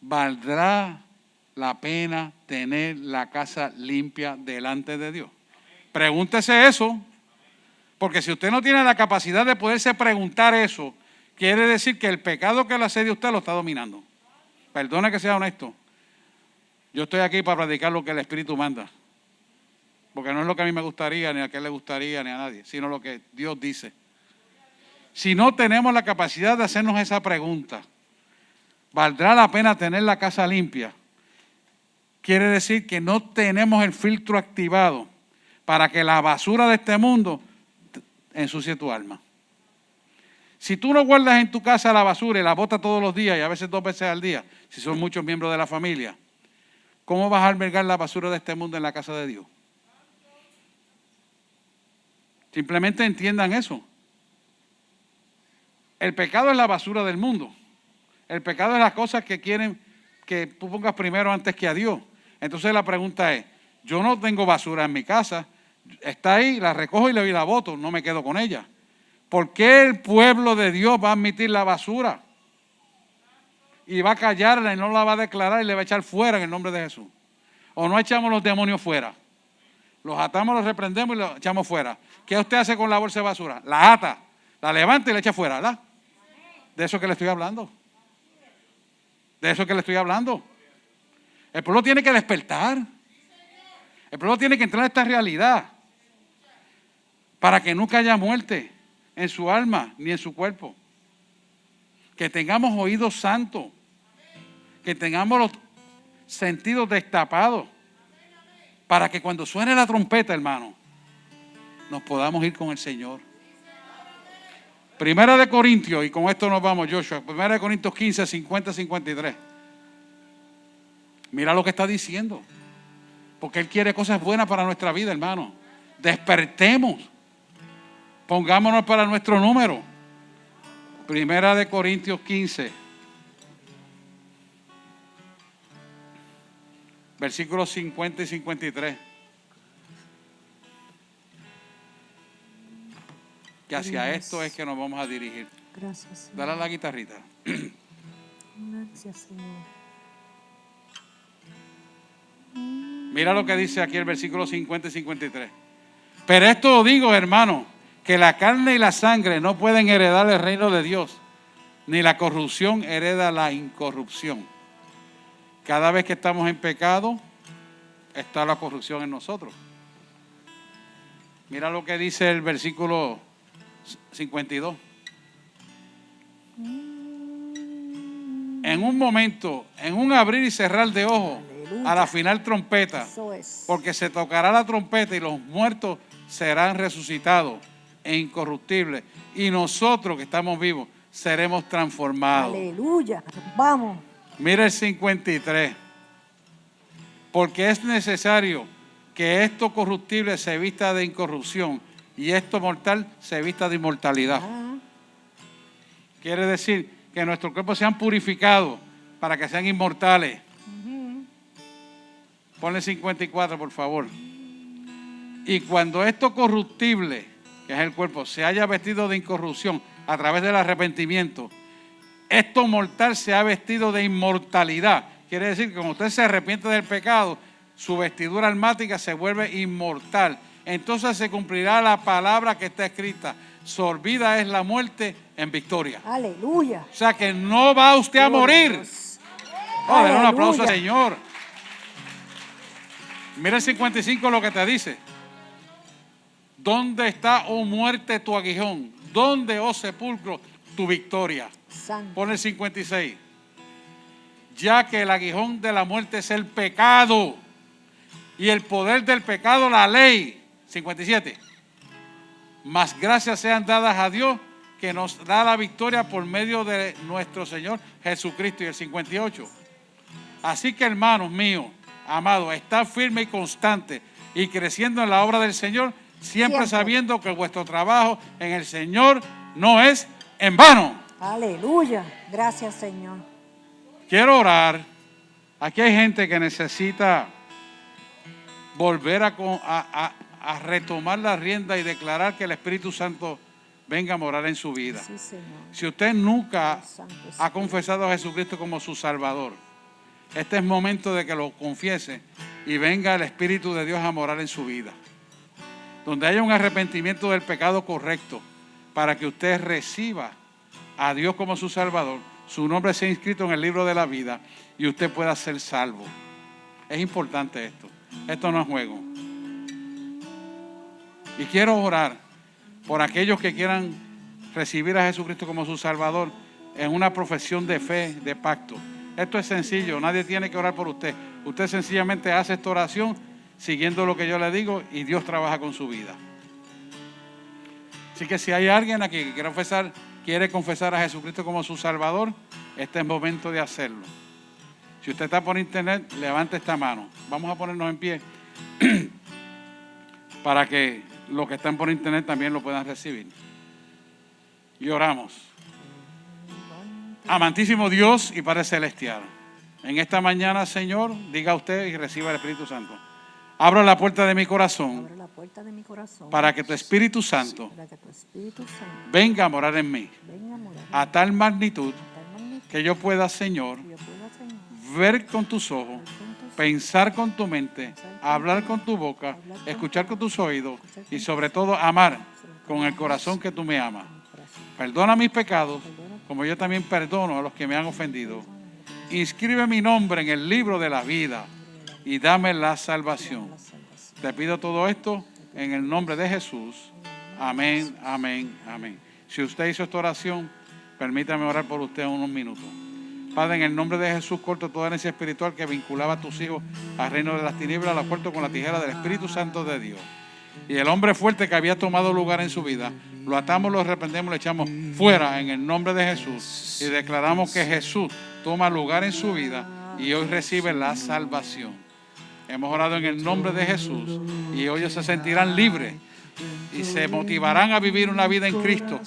¿Valdrá la pena tener la casa limpia delante de Dios? Pregúntese eso, porque si usted no tiene la capacidad de poderse preguntar eso, quiere decir que el pecado que le asedia a usted lo está dominando. Perdone que sea honesto. Yo estoy aquí para predicar lo que el Espíritu manda. Porque no es lo que a mí me gustaría, ni a qué le gustaría, ni a nadie, sino lo que Dios dice. Si no tenemos la capacidad de hacernos esa pregunta, ¿valdrá la pena tener la casa limpia? Quiere decir que no tenemos el filtro activado para que la basura de este mundo ensucie tu alma. Si tú no guardas en tu casa la basura y la botas todos los días y a veces 2 veces al día, si son muchos miembros de la familia, ¿cómo vas a albergar la basura de este mundo en la casa de Dios? Simplemente entiendan eso. El pecado es la basura del mundo. El pecado es las cosas que quieren que tú pongas primero antes que a Dios. Entonces la pregunta es: yo no tengo basura en mi casa, está ahí, la recojo y la boto, no me quedo con ella. ¿Por qué el pueblo de Dios va a admitir la basura? Y va a callarla y no la va a declarar y le va a echar fuera en el nombre de Jesús. O no echamos los demonios fuera. Los atamos, los reprendemos y los echamos fuera. ¿Qué usted hace con la bolsa de basura? La ata, la levanta y la echa fuera, ¿verdad? De eso que le estoy hablando. De eso que le estoy hablando. El pueblo tiene que despertar. El pueblo tiene que entrar en esta realidad para que nunca haya muerte en su alma ni en su cuerpo. Que tengamos oídos santos. Que tengamos los sentidos destapados. Para que cuando suene la trompeta, hermano, nos podamos ir con el Señor. Primera de Corintios, y con esto nos vamos, Joshua. Primera de Corintios 15, 50, 53. Mira lo que está diciendo. Porque Él quiere cosas buenas para nuestra vida, hermano. Despertemos. Pongámonos para nuestro número. Primera de Corintios 15. Versículos 50 y 53. Que hacia esto es que nos vamos a dirigir. Gracias, Señor. Dale a la guitarrita. Gracias, Señor. Mira lo que dice aquí el versículo 50 y 53. Pero esto digo, hermano, que la carne y la sangre no pueden heredar el reino de Dios, ni la corrupción hereda la incorrupción. Cada vez que estamos en pecado, está la corrupción en nosotros. Mira lo que dice el versículo 52. En un momento, en un abrir y cerrar de ojos, a la final trompeta, porque se tocará la trompeta y los muertos serán resucitados e incorruptibles, y nosotros que estamos vivos seremos transformados. Aleluya, vamos. Mira el 53. Porque es necesario que esto corruptible se vista de incorrupción y esto mortal se vista de inmortalidad. Quiere decir que nuestros cuerpos sean purificados para que sean inmortales. Ponle 54, por favor. Y cuando esto corruptible, que es el cuerpo, se haya vestido de incorrupción a través del arrepentimiento, esto mortal se ha vestido de inmortalidad. Quiere decir que cuando usted se arrepiente del pecado, su vestidura almática se vuelve inmortal. Entonces se cumplirá la palabra que está escrita: sorbida es la muerte en victoria. Aleluya. O sea que no va usted a morir. Oh, denle un aplauso al Señor. Mira el 55 lo que te dice. ¿Dónde está, oh muerte, tu aguijón? ¿Dónde, oh sepulcro, tu victoria? Santo. Pon el 56. Ya que el aguijón de la muerte es el pecado y el poder del pecado la ley. 57. Mas gracias sean dadas a Dios que nos da la victoria por medio de nuestro Señor Jesucristo. Y el 58. Así que, hermanos míos, amados, estad firme y constante y creciendo en la obra del Señor, siempre sabiendo que vuestro trabajo en el Señor no es en vano. Aleluya. Gracias, Señor. Quiero orar. Aquí hay gente que necesita volver a retomar la rienda y declarar que el Espíritu Santo venga a morar en su vida. Sí, Señor. Si usted nunca ha confesado a Jesucristo como su Salvador, este es momento de que lo confiese y venga el Espíritu de Dios a morar en su vida. Donde haya un arrepentimiento del pecado correcto, para que usted reciba a Dios como su Salvador, su nombre sea inscrito en el libro de la vida y usted pueda ser salvo. Es importante esto. Esto no es juego. Y quiero orar por aquellos que quieran recibir a Jesucristo como su Salvador en una profesión de fe, de pacto. Esto es sencillo, nadie tiene que orar por usted. Usted sencillamente hace esta oración siguiendo lo que yo le digo y Dios trabaja con su vida. Así que si hay alguien aquí que quiere confesar a Jesucristo como su Salvador, este es el momento de hacerlo. Si usted está por internet, levante esta mano. Vamos a ponernos en pie para que los que están por internet también lo puedan recibir. Y oramos. Amantísimo Dios y Padre Celestial, en esta mañana, Señor, diga usted y reciba el Espíritu Santo. Abro la puerta de mi corazón, para que tu Espíritu Santo venga a morar en mí a tal magnitud que yo pueda, Señor, ver con tus ojos, pensar con tu mente, hablar con tu boca, escuchar con tus oídos y sobre todo amar con el corazón que tú me amas. Perdona mis pecados, como yo también perdono a los que me han ofendido. Inscribe mi nombre en el libro de la vida y dame la salvación. Te pido todo esto en el nombre de Jesús. Amén, amén, amén. Si usted hizo esta oración, permítame orar por usted unos minutos. Padre, en el nombre de Jesús, corto toda herencia espiritual que vinculaba a tus hijos al reino de las tinieblas, la corto con la tijera del Espíritu Santo de Dios. Y el hombre fuerte que había tomado lugar en su vida, lo atamos, lo reprendemos, lo echamos fuera en el nombre de Jesús. Y declaramos que Jesús toma lugar en su vida y hoy recibe la salvación. Hemos orado en el nombre de Jesús y hoy ellos se sentirán libres y se motivarán a vivir una vida en Cristo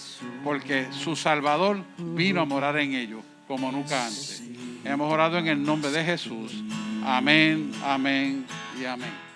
porque su Salvador vino a morar en ellos como nunca antes. Hemos orado en el nombre de Jesús. Amén, amén y amén.